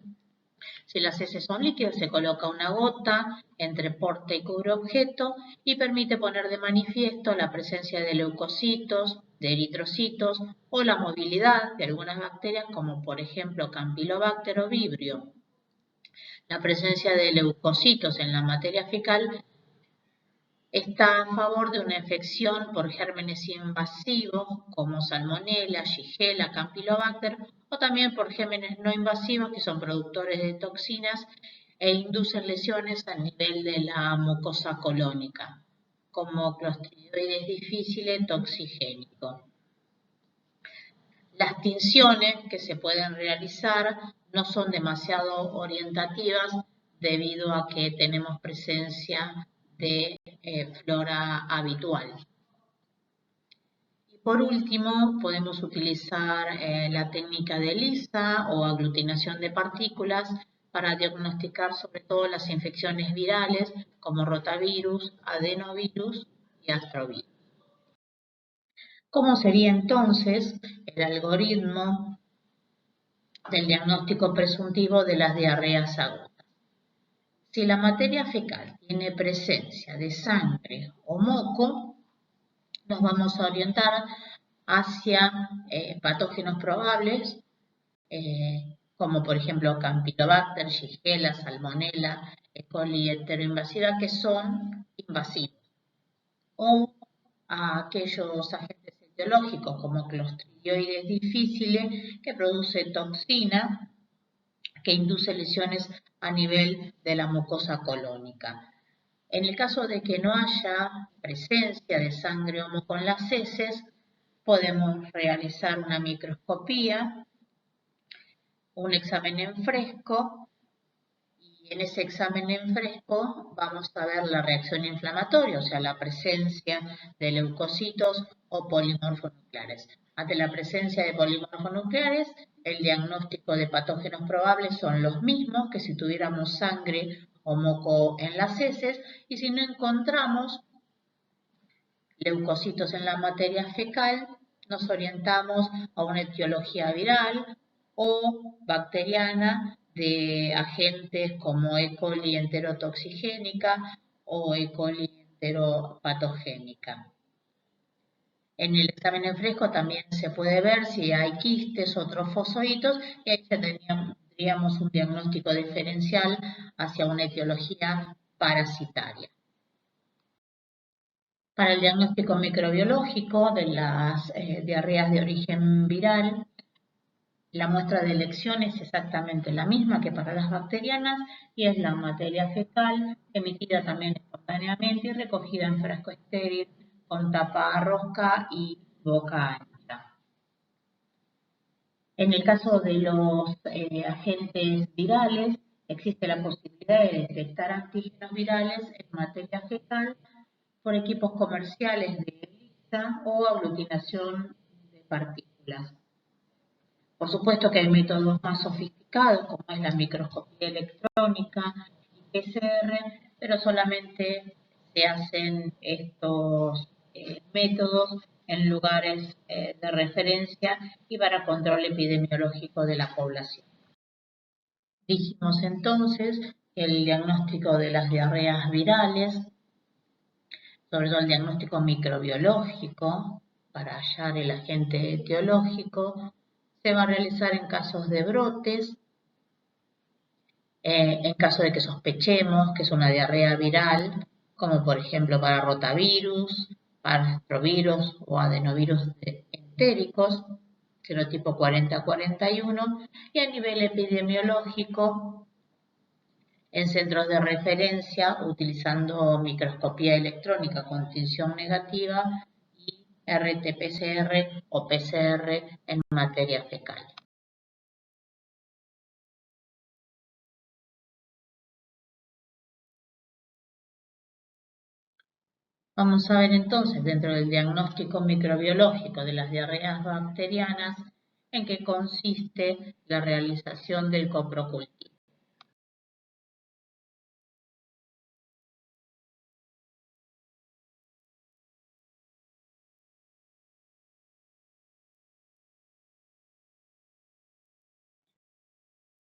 Si las heces son líquidas, se coloca una gota entre porte y cubreobjeto y permite poner de manifiesto la presencia de leucocitos, de eritrocitos o la movilidad de algunas bacterias, como por ejemplo Campylobacter o Vibrio. La presencia de leucocitos en la materia fecal está a favor de una infección por gérmenes invasivos como Salmonella, Shigella, Campylobacter o también por gérmenes no invasivos que son productores de toxinas e inducen lesiones a nivel de la mucosa colónica, como Clostridioides difficile toxigénico. Las tinciones que se pueden realizar no son demasiado orientativas debido a que tenemos presencia de flora habitual. Y por último, podemos utilizar la técnica de ELISA o aglutinación de partículas para diagnosticar sobre todo las infecciones virales como rotavirus, adenovirus y astrovirus. ¿Cómo sería entonces el algoritmo del diagnóstico presuntivo de las diarreas agudas? Si la materia fecal tiene presencia de sangre o moco, nos vamos a orientar hacia patógenos probables, como por ejemplo Campylobacter, Shigella, Salmonella, E. coli heteroinvasiva, que son invasivos, o a aquellos agentes etiológicos como Clostridioides difficile, que produce toxina que induce lesiones a nivel de la mucosa colónica. En el caso de que no haya presencia de sangre o moco en las heces, podemos realizar una microscopía, un examen en fresco, y en ese examen en fresco vamos a ver la reacción inflamatoria, o sea, la presencia de leucocitos o polimorfonucleares. Ante la presencia de polímeros nucleares, el diagnóstico de patógenos probables son los mismos que si tuviéramos sangre o moco en las heces, y si no encontramos leucocitos en la materia fecal, nos orientamos a una etiología viral o bacteriana de agentes como E. coli enterotoxigénica o E. coli enteropatogénica. En el examen en fresco también se puede ver si hay quistes o trofosoditos, y ahí tendríamos un diagnóstico diferencial hacia una etiología parasitaria. Para el diagnóstico microbiológico de las diarreas de origen viral, la muestra de elección es exactamente la misma que para las bacterianas y es la materia fecal emitida también espontáneamente y recogida en frasco estéril con tapa rosca y boca ancha. En el caso de los agentes virales, existe la posibilidad de detectar antígenos virales en materia fecal por equipos comerciales de ELISA o aglutinación de partículas. Por supuesto que hay métodos más sofisticados, como es la microscopía electrónica y PCR, pero solamente se hacen estos métodos en lugares de referencia y para control epidemiológico de la población. Dijimos entonces que el diagnóstico de las diarreas virales, sobre todo el diagnóstico microbiológico, para hallar el agente etiológico, se va a realizar en casos de brotes, en caso de que sospechemos que es una diarrea viral, como por ejemplo para rotavirus, parvovirus o adenovirus entéricos, serotipo 4041, y a nivel epidemiológico, en centros de referencia, utilizando microscopía electrónica con tinción negativa y RT-PCR o PCR en materia fecal. Vamos a ver entonces, dentro del diagnóstico microbiológico de las diarreas bacterianas, en qué consiste la realización del coprocultivo.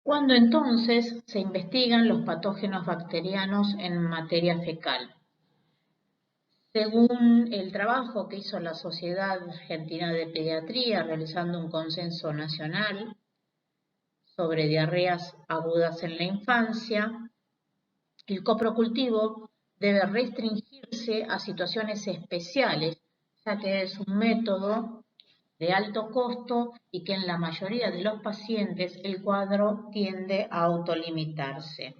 ¿Cuándo entonces se investigan los patógenos bacterianos en materia fecal? Según el trabajo que hizo la Sociedad Argentina de Pediatría, realizando un consenso nacional sobre diarreas agudas en la infancia, el coprocultivo debe restringirse a situaciones especiales, ya que es un método de alto costo y que en la mayoría de los pacientes el cuadro tiende a autolimitarse.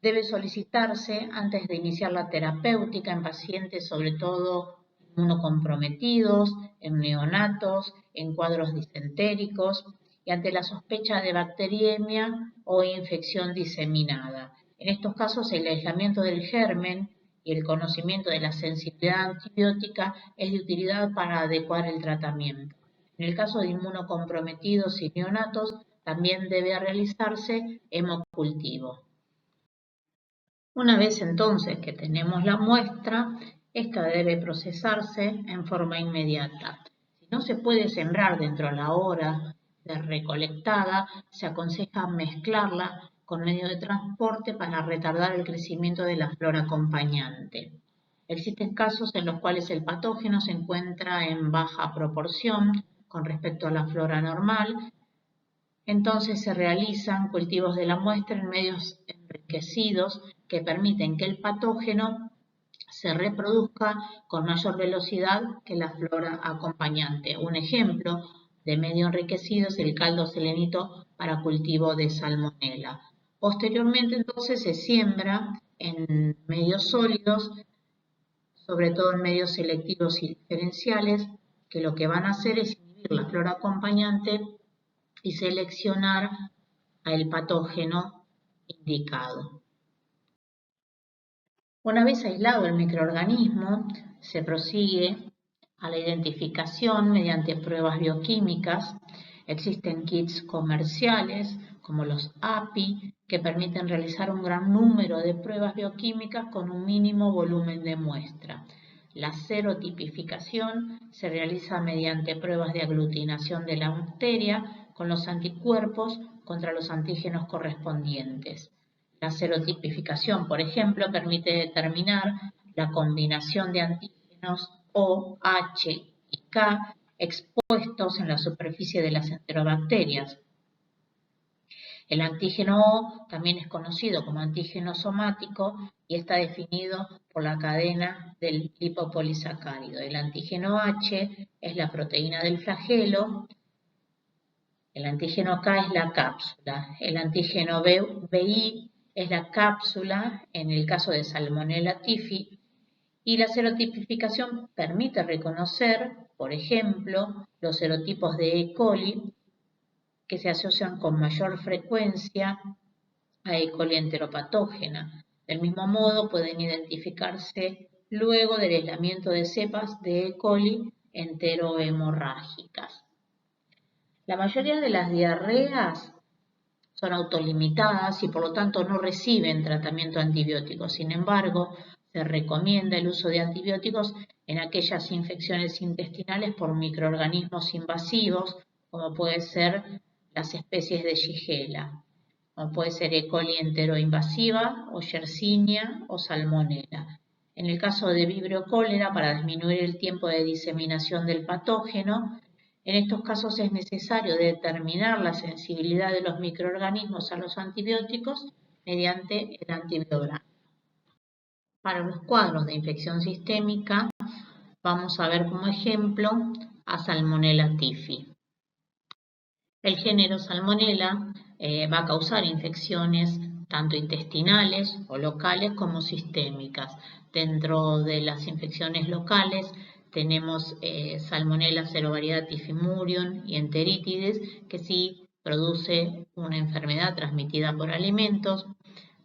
Debe solicitarse antes de iniciar la terapéutica en pacientes sobre todo inmunocomprometidos, en neonatos, en cuadros disentéricos y ante la sospecha de bacteriemia o infección diseminada. En estos casos el aislamiento del germen y el conocimiento de la sensibilidad antibiótica es de utilidad para adecuar el tratamiento. En el caso de inmunocomprometidos y neonatos también debe realizarse hemocultivo. Una vez entonces que tenemos la muestra, esta debe procesarse en forma inmediata. Si no se puede sembrar dentro de la hora de recolectada, se aconseja mezclarla con medio de transporte para retardar el crecimiento de la flora acompañante. Existen casos en los cuales el patógeno se encuentra en baja proporción con respecto a la flora normal. Entonces se realizan cultivos de la muestra en medios enriquecidos que permiten que el patógeno se reproduzca con mayor velocidad que la flora acompañante. Un ejemplo de medio enriquecido es el caldo selenito para cultivo de salmonela. Posteriormente entonces se siembra en medios sólidos, sobre todo en medios selectivos y diferenciales, que lo que van a hacer es inhibir la flora acompañante y seleccionar al patógeno indicado. Una vez aislado el microorganismo, se prosigue a la identificación mediante pruebas bioquímicas. Existen kits comerciales como los API que permiten realizar un gran número de pruebas bioquímicas con un mínimo volumen de muestra. La serotipificación se realiza mediante pruebas de aglutinación de la bacteria con los anticuerpos contra los antígenos correspondientes. La serotipificación, por ejemplo, permite determinar la combinación de antígenos O, H y K expuestos en la superficie de las enterobacterias. El antígeno O también es conocido como antígeno somático y está definido por la cadena del lipopolisacárido. El antígeno H es la proteína del flagelo. El antígeno K es la cápsula. El antígeno BI es la cápsula en el caso de Salmonella typhi. Y la serotipificación permite reconocer, por ejemplo, los serotipos de E. coli que se asocian con mayor frecuencia a E. coli enteropatógena. Del mismo modo, pueden identificarse luego del aislamiento de cepas de E. coli enterohemorrágicas. La mayoría de las diarreas son autolimitadas y por lo tanto no reciben tratamiento antibiótico. Sin embargo, se recomienda el uso de antibióticos en aquellas infecciones intestinales por microorganismos invasivos, como puede ser las especies de Shigella, como puede ser E. coli enteroinvasiva o Yersinia o Salmonella. En el caso de Vibrio cólera, para disminuir el tiempo de diseminación del patógeno, en estos casos es necesario determinar la sensibilidad de los microorganismos a los antibióticos mediante el antibiograma. Para los cuadros de infección sistémica vamos a ver como ejemplo a Salmonella typhi. El género Salmonella va a causar infecciones tanto intestinales o locales como sistémicas. Dentro de las infecciones locales tenemos Salmonella serovariedad typhimurium y Enteritidis, que sí produce una enfermedad transmitida por alimentos,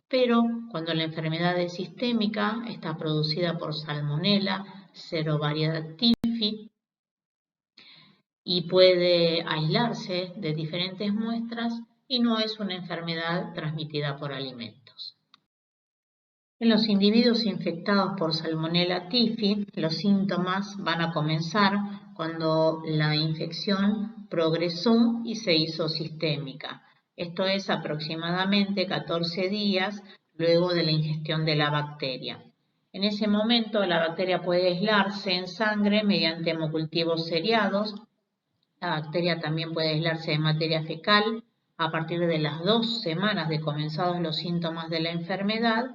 pero cuando la enfermedad es sistémica está producida por Salmonella serovariedad typhi y puede aislarse de diferentes muestras y no es una enfermedad transmitida por alimentos. En los individuos infectados por Salmonella typhi, los síntomas van a comenzar cuando la infección progresó y se hizo sistémica. Esto es aproximadamente 14 días luego de la ingestión de la bacteria. En ese momento la bacteria puede aislarse en sangre mediante hemocultivos seriados. La bacteria también puede aislarse de materia fecal a partir de las 2 semanas de comenzados los síntomas de la enfermedad.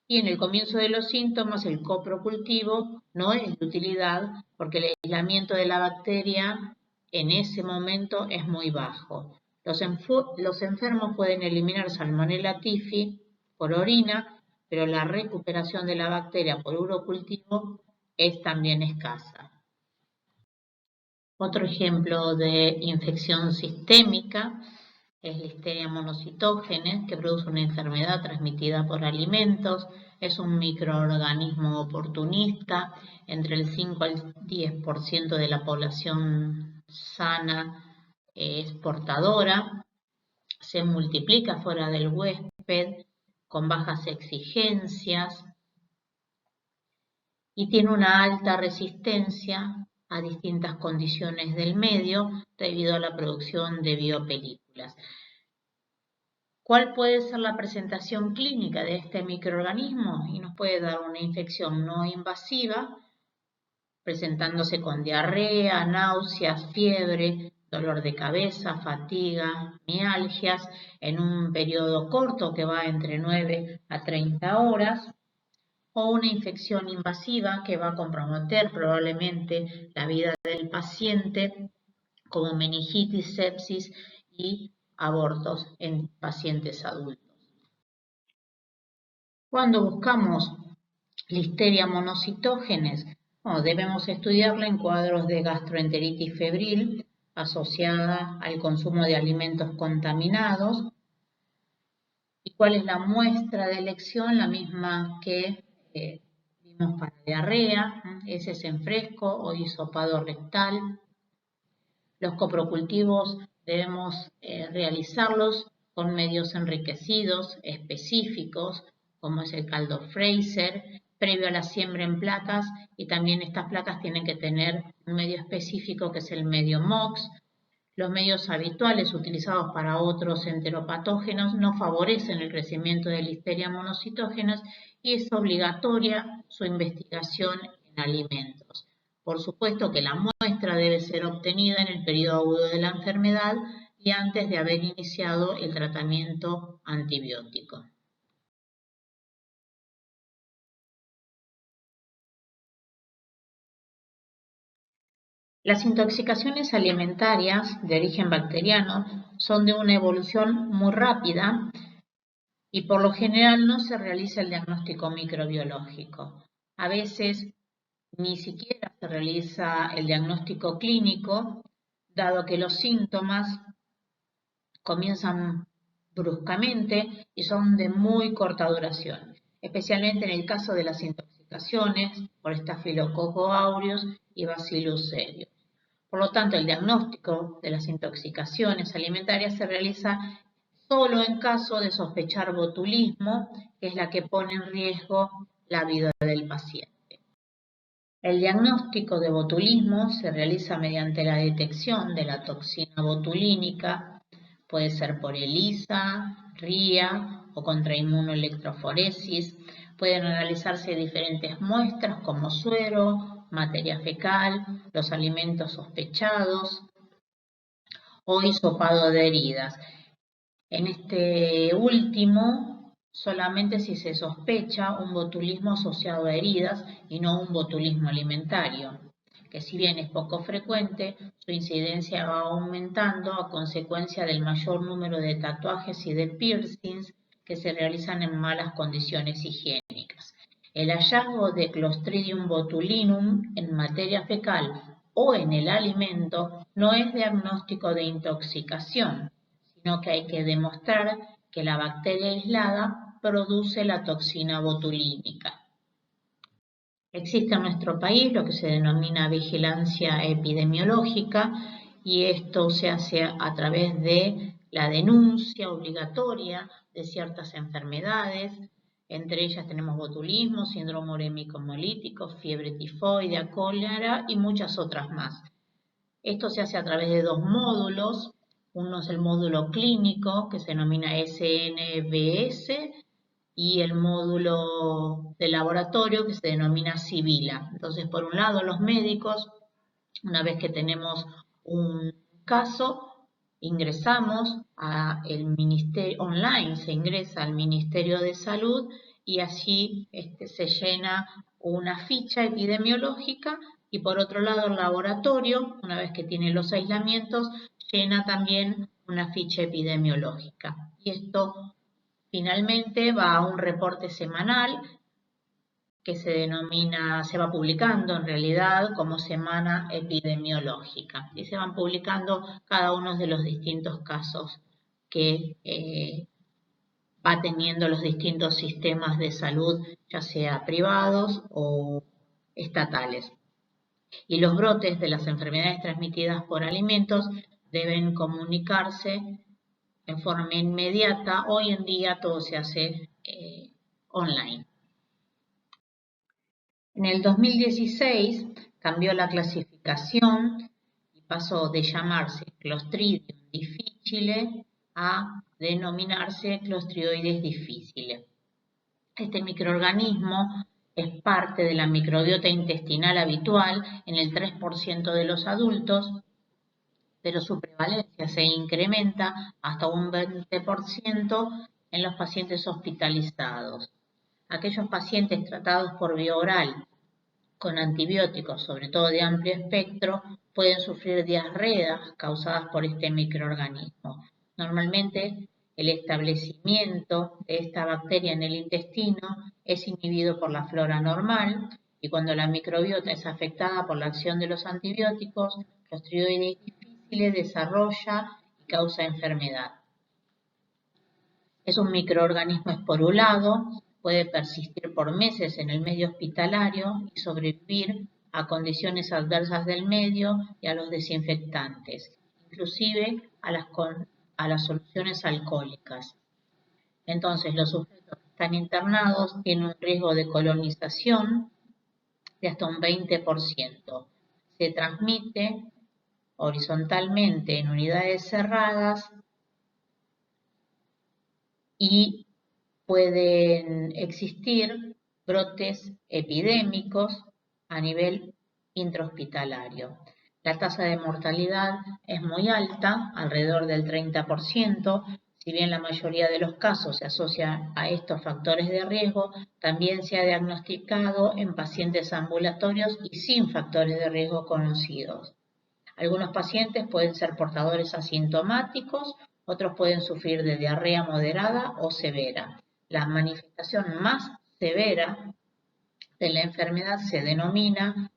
Y en el comienzo de los síntomas, el coprocultivo no es de utilidad porque el aislamiento de la bacteria en ese momento es muy bajo. Los enfermos pueden eliminar Salmonella typhi por orina, pero la recuperación de la bacteria por urocultivo es también escasa. Otro ejemplo de infección sistémica es Listeria monocytogenes, que produce una enfermedad transmitida por alimentos. Es un microorganismo oportunista. Entre el 5 al 10% de la población sana es portadora. Se multiplica fuera del huésped con bajas exigencias y tiene una alta resistencia a distintas condiciones del medio debido a la producción de biopelículas. ¿Cuál puede ser la presentación clínica de este microorganismo? Y nos puede dar una infección no invasiva, presentándose con diarrea, náuseas, fiebre, dolor de cabeza, fatiga, mialgias, en un periodo corto que va entre 9 a 30 horas, o una infección invasiva que va a comprometer probablemente la vida del paciente, como meningitis, sepsis y abortos en pacientes adultos. Cuando buscamos Listeria monocytogenes, debemos estudiarla en cuadros de gastroenteritis febril asociada al consumo de alimentos contaminados. ¿Y cuál es la muestra de elección? La misma que vimos para diarrea, heces en fresco o hisopado rectal. Los coprocultivos debemos realizarlos con medios enriquecidos, específicos, como es el caldo Fraser, previo a la siembra en placas, y también estas placas tienen que tener un medio específico que es el medio MOX. Los medios habituales utilizados para otros enteropatógenos no favorecen el crecimiento de Listeria monocitógenas y es obligatoria su investigación en alimentos. Por supuesto que la muestra debe ser obtenida en el periodo agudo de la enfermedad y antes de haber iniciado el tratamiento antibiótico. Las intoxicaciones alimentarias de origen bacteriano son de una evolución muy rápida y por lo general no se realiza el diagnóstico microbiológico. A veces ni siquiera se realiza el diagnóstico clínico, dado que los síntomas comienzan bruscamente y son de muy corta duración, especialmente en el caso de las intoxicaciones por Staphylococcus aureus y Bacillus cereus. Por lo tanto, el diagnóstico de las intoxicaciones alimentarias se realiza solo en caso de sospechar botulismo, que es la que pone en riesgo la vida del paciente. El diagnóstico de botulismo se realiza mediante la detección de la toxina botulínica, puede ser por ELISA, RIA o contra inmunoelectroforesis. Pueden analizarse diferentes muestras como suero, materia fecal, los alimentos sospechados o hisopado de heridas. En este último, solamente si se sospecha un botulismo asociado a heridas y no un botulismo alimentario, que si bien es poco frecuente, su incidencia va aumentando a consecuencia del mayor número de tatuajes y de piercings que se realizan en malas condiciones higiénicas. El hallazgo de Clostridium botulinum en materia fecal o en el alimento no es diagnóstico de intoxicación, sino que hay que demostrar que la bacteria aislada produce la toxina botulínica. Existe en nuestro país lo que se denomina vigilancia epidemiológica y esto se hace a través de la denuncia obligatoria de ciertas enfermedades. Entre ellas tenemos botulismo, síndrome urémico hemolítico, fiebre tifoidea, cólera y muchas otras más. Esto se hace a través de dos módulos. Uno es el módulo clínico, que se denomina SNBS, y el módulo de laboratorio, que se denomina Sibila. Entonces, por un lado, los médicos, una vez que tenemos un caso, ingresamos al ministerio online, se ingresa al Ministerio de Salud y allí se llena una ficha epidemiológica y por otro lado el laboratorio, una vez que tiene los aislamientos, llena también una ficha epidemiológica. Y esto finalmente va a un reporte semanal que se va publicando en realidad como semana epidemiológica y se van publicando cada uno de los distintos casos que va teniendo los distintos sistemas de salud, ya sea privados o estatales. Y los brotes de las enfermedades transmitidas por alimentos deben comunicarse en forma inmediata. Hoy en día todo se hace online. En el 2016 cambió la clasificación y pasó de llamarse Clostridium difficile a denominarse Clostridioides difficile. Este microorganismo es parte de la microbiota intestinal habitual en el 3% de los adultos, pero su prevalencia se incrementa hasta un 20% en los pacientes hospitalizados. Aquellos pacientes tratados por vía oral con antibióticos, sobre todo de amplio espectro, pueden sufrir diarreas causadas por este microorganismo. Normalmente, el establecimiento de esta bacteria en el intestino es inhibido por la flora normal y cuando la microbiota es afectada por la acción de los antibióticos, Clostridioides difficile desarrolla y causa enfermedad. Es un microorganismo esporulado, puede persistir por meses en el medio hospitalario y sobrevivir a condiciones adversas del medio y a los desinfectantes, inclusive a las soluciones alcohólicas. Entonces, los sujetos que están internados tienen un riesgo de colonización de hasta un 20%. Se transmite horizontalmente en unidades cerradas y pueden existir brotes epidémicos a nivel intrahospitalario. La tasa de mortalidad es muy alta, alrededor del 30%, si bien la mayoría de los casos se asocia a estos factores de riesgo, también se ha diagnosticado en pacientes ambulatorios y sin factores de riesgo conocidos. Algunos pacientes pueden ser portadores asintomáticos, otros pueden sufrir de diarrea moderada o severa. La manifestación más severa de la enfermedad se denomina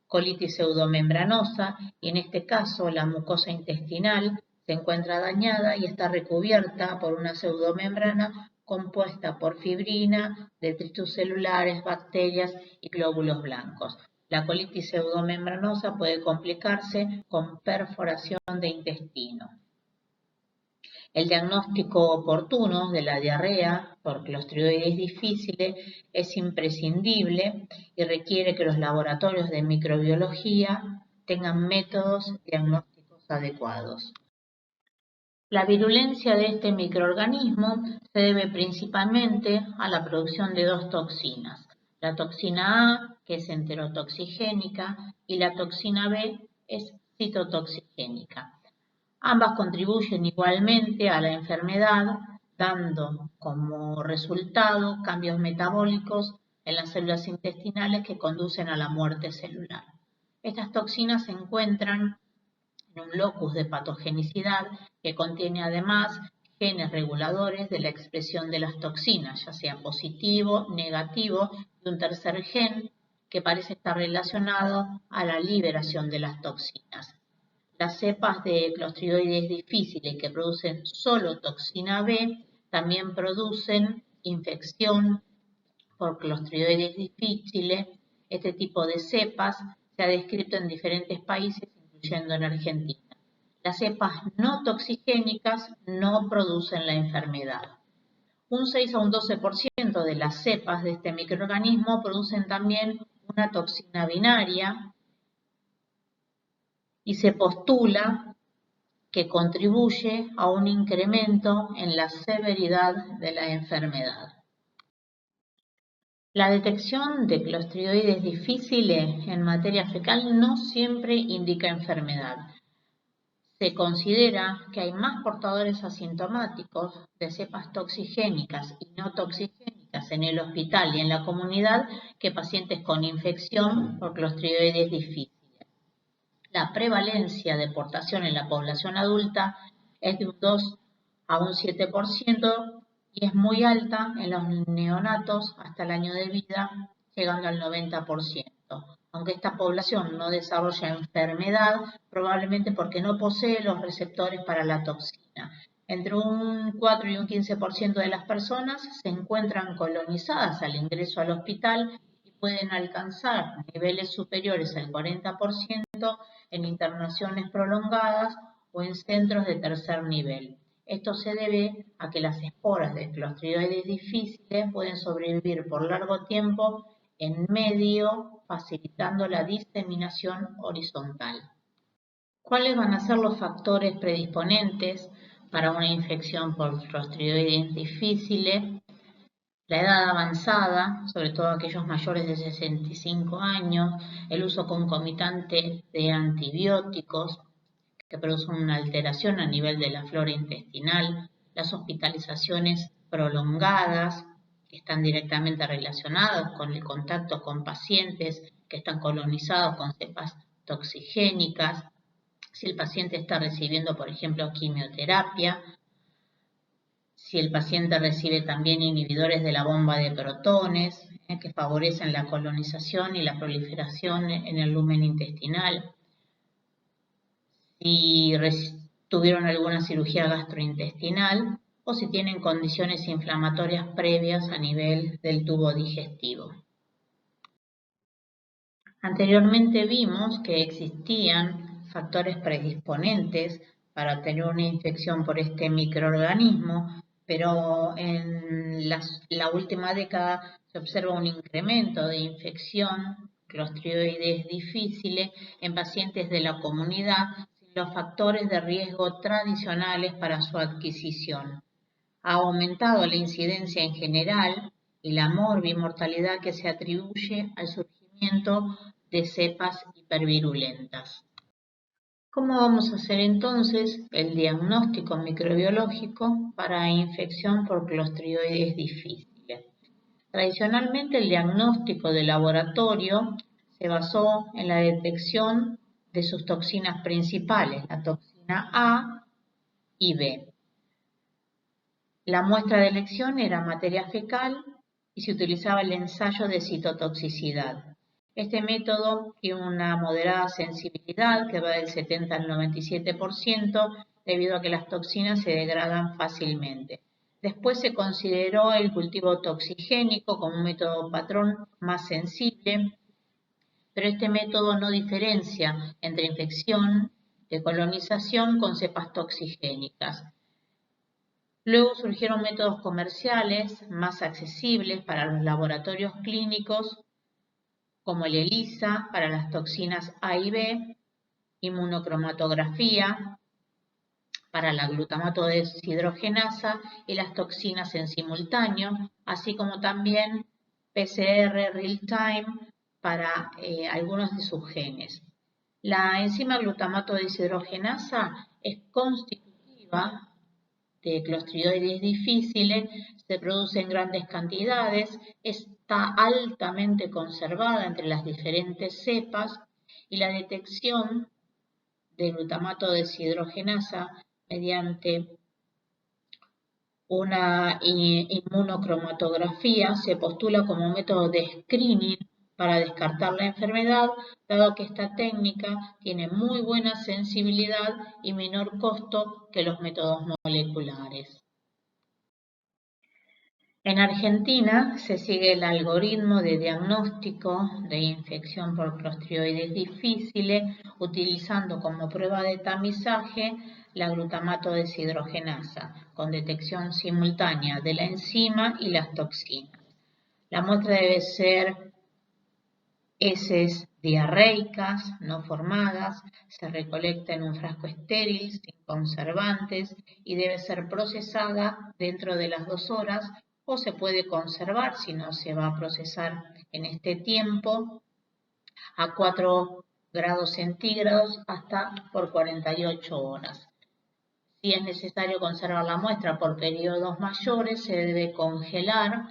colitis pseudomembranosa y en este caso la mucosa intestinal se encuentra dañada y está recubierta por una pseudomembrana compuesta por fibrina, detritus celulares, bacterias y glóbulos blancos. La colitis pseudomembranosa puede complicarse con perforación de intestino. El diagnóstico oportuno de la diarrea por Clostridioides difficile es imprescindible y requiere que los laboratorios de microbiología tengan métodos diagnósticos adecuados. La virulencia de este microorganismo se debe principalmente a la producción de dos toxinas, la toxina A, que es enterotoxigénica, y la toxina B es citotoxigénica. Ambas contribuyen igualmente a la enfermedad, dando como resultado cambios metabólicos en las células intestinales que conducen a la muerte celular. Estas toxinas se encuentran en un locus de patogenicidad que contiene además genes reguladores de la expresión de las toxinas, ya sea positivo, negativo, y un tercer gen que parece estar relacionado a la liberación de las toxinas. Las cepas de Clostridioides difficile que producen solo toxina B también producen infección por Clostridioides difficile. Este tipo de cepas se ha descrito en diferentes países, incluyendo en Argentina. Las cepas no toxigénicas no producen la enfermedad. Un 6 a un 12% de las cepas de este microorganismo producen también una toxina binaria y se postula que contribuye a un incremento en la severidad de la enfermedad. La detección de Clostridioides difficile en materia fecal no siempre indica enfermedad. Se considera que hay más portadores asintomáticos de cepas toxigénicas y no toxigénicas en el hospital y en la comunidad que pacientes con infección por Clostridioides difficile. La prevalencia de portación en la población adulta es de un 2 a un 7% y es muy alta en los neonatos hasta el año de vida, llegando al 90%. Aunque esta población no desarrolla enfermedad, probablemente porque no posee los receptores para la toxina. Entre un 4 y un 15% de las personas se encuentran colonizadas al ingreso al hospital y pueden alcanzar niveles superiores al 40% en internaciones prolongadas o en centros de tercer nivel. Esto se debe a que las esporas de Clostridioides difficile pueden sobrevivir por largo tiempo en medio, facilitando la diseminación horizontal. ¿Cuáles van a ser los factores predisponentes para una infección por Clostridioides difficile? La edad avanzada, sobre todo aquellos mayores de 65 años, el uso concomitante de antibióticos que producen una alteración a nivel de la flora intestinal, las hospitalizaciones prolongadas, que están directamente relacionadas con el contacto con pacientes que están colonizados con cepas toxigénicas, si el paciente está recibiendo, por ejemplo, quimioterapia, si el paciente recibe también inhibidores de la bomba de protones, que favorecen la colonización y la proliferación en el lumen intestinal, si tuvieron alguna cirugía gastrointestinal o si tienen condiciones inflamatorias previas a nivel del tubo digestivo. Anteriormente vimos que existían factores predisponentes para tener una infección por este microorganismo, pero en la última década se observa un incremento de infección Clostridioides difficile en pacientes de la comunidad sin los factores de riesgo tradicionales para su adquisición. Ha aumentado la incidencia en general y la morbimortalidad que se atribuye al surgimiento de cepas hipervirulentas. ¿Cómo vamos a hacer entonces el diagnóstico microbiológico para infección por Clostridioides difficile? Tradicionalmente el diagnóstico de laboratorio se basó en la detección de sus toxinas principales, la toxina A y B. La muestra de elección era materia fecal y se utilizaba el ensayo de citotoxicidad. Este método tiene una moderada sensibilidad que va del 70 al 97% debido a que las toxinas se degradan fácilmente. Después se consideró el cultivo toxigénico como un método patrón más sensible, pero este método no diferencia entre infección de colonización con cepas toxigénicas. Luego surgieron métodos comerciales más accesibles para los laboratorios clínicos, como el ELISA para las toxinas A y B, inmunocromatografía para la glutamato deshidrogenasa y las toxinas en simultáneo, así como también PCR real-time para algunos de sus genes. La enzima glutamato deshidrogenasa es constitutiva de Clostridioides difficile, se produce en grandes cantidades, está altamente conservada entre las diferentes cepas y la detección de glutamato deshidrogenasa mediante una inmunocromatografía se postula como método de screening para descartar la enfermedad, dado que esta técnica tiene muy buena sensibilidad y menor costo que los métodos moleculares. En Argentina se sigue el algoritmo de diagnóstico de infección por Clostridioides difficile utilizando como prueba de tamizaje la glutamato deshidrogenasa con detección simultánea de la enzima y las toxinas. La muestra debe ser heces diarreicas no formadas, se recolecta en un frasco estéril sin conservantes y debe ser procesada dentro de las 2 horas o se puede conservar si no se va a procesar en este tiempo a 4 grados centígrados hasta por 48 horas. Si es necesario conservar la muestra por periodos mayores, se debe congelar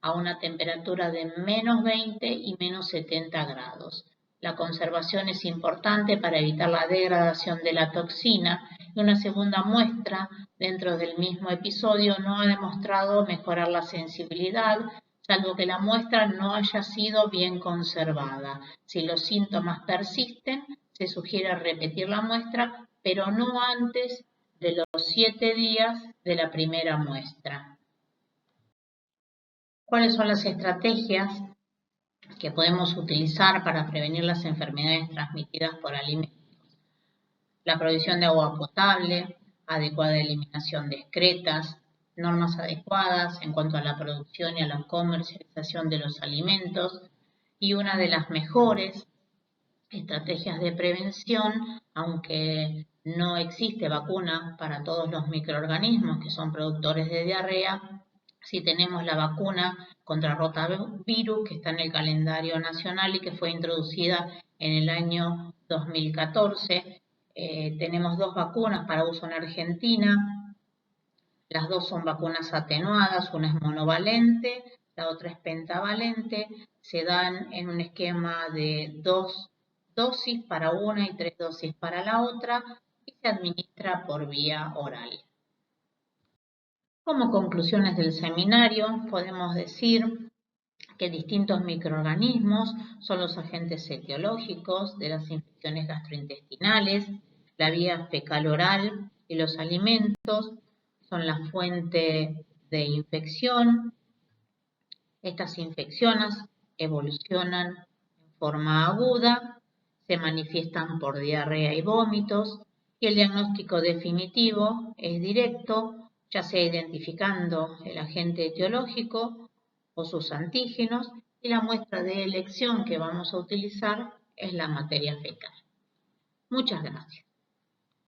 a una temperatura de menos 20 y menos 70 grados. La conservación es importante para evitar la degradación de la toxina y una segunda muestra dentro del mismo episodio no ha demostrado mejorar la sensibilidad, salvo que la muestra no haya sido bien conservada. Si los síntomas persisten, se sugiere repetir la muestra, pero no antes de los 7 días de la primera muestra. ¿Cuáles son las estrategias que podemos utilizar para prevenir las enfermedades transmitidas por alimentos? La provisión de agua potable, adecuada eliminación de excretas, normas adecuadas en cuanto a la producción y a la comercialización de los alimentos y una de las mejores estrategias de prevención, aunque no existe vacuna para todos los microorganismos que son productores de diarrea. Si tenemos la vacuna contra rotavirus que está en el calendario nacional y que fue introducida en el año 2014. Tenemos 2 vacunas para uso en Argentina. Las 2 son vacunas atenuadas, una es monovalente, la otra es pentavalente. Se dan en un esquema de 2 dosis para una y 3 dosis para la otra y se administra por vía oral. Como conclusiones del seminario, podemos decir que distintos microorganismos son los agentes etiológicos de las infecciones gastrointestinales, la vía fecal-oral y los alimentos son la fuente de infección. Estas infecciones evolucionan en forma aguda, se manifiestan por diarrea y vómitos, y el diagnóstico definitivo es directo, ya sea identificando el agente etiológico o sus antígenos, y la muestra de elección que vamos a utilizar es la materia fecal. Muchas gracias.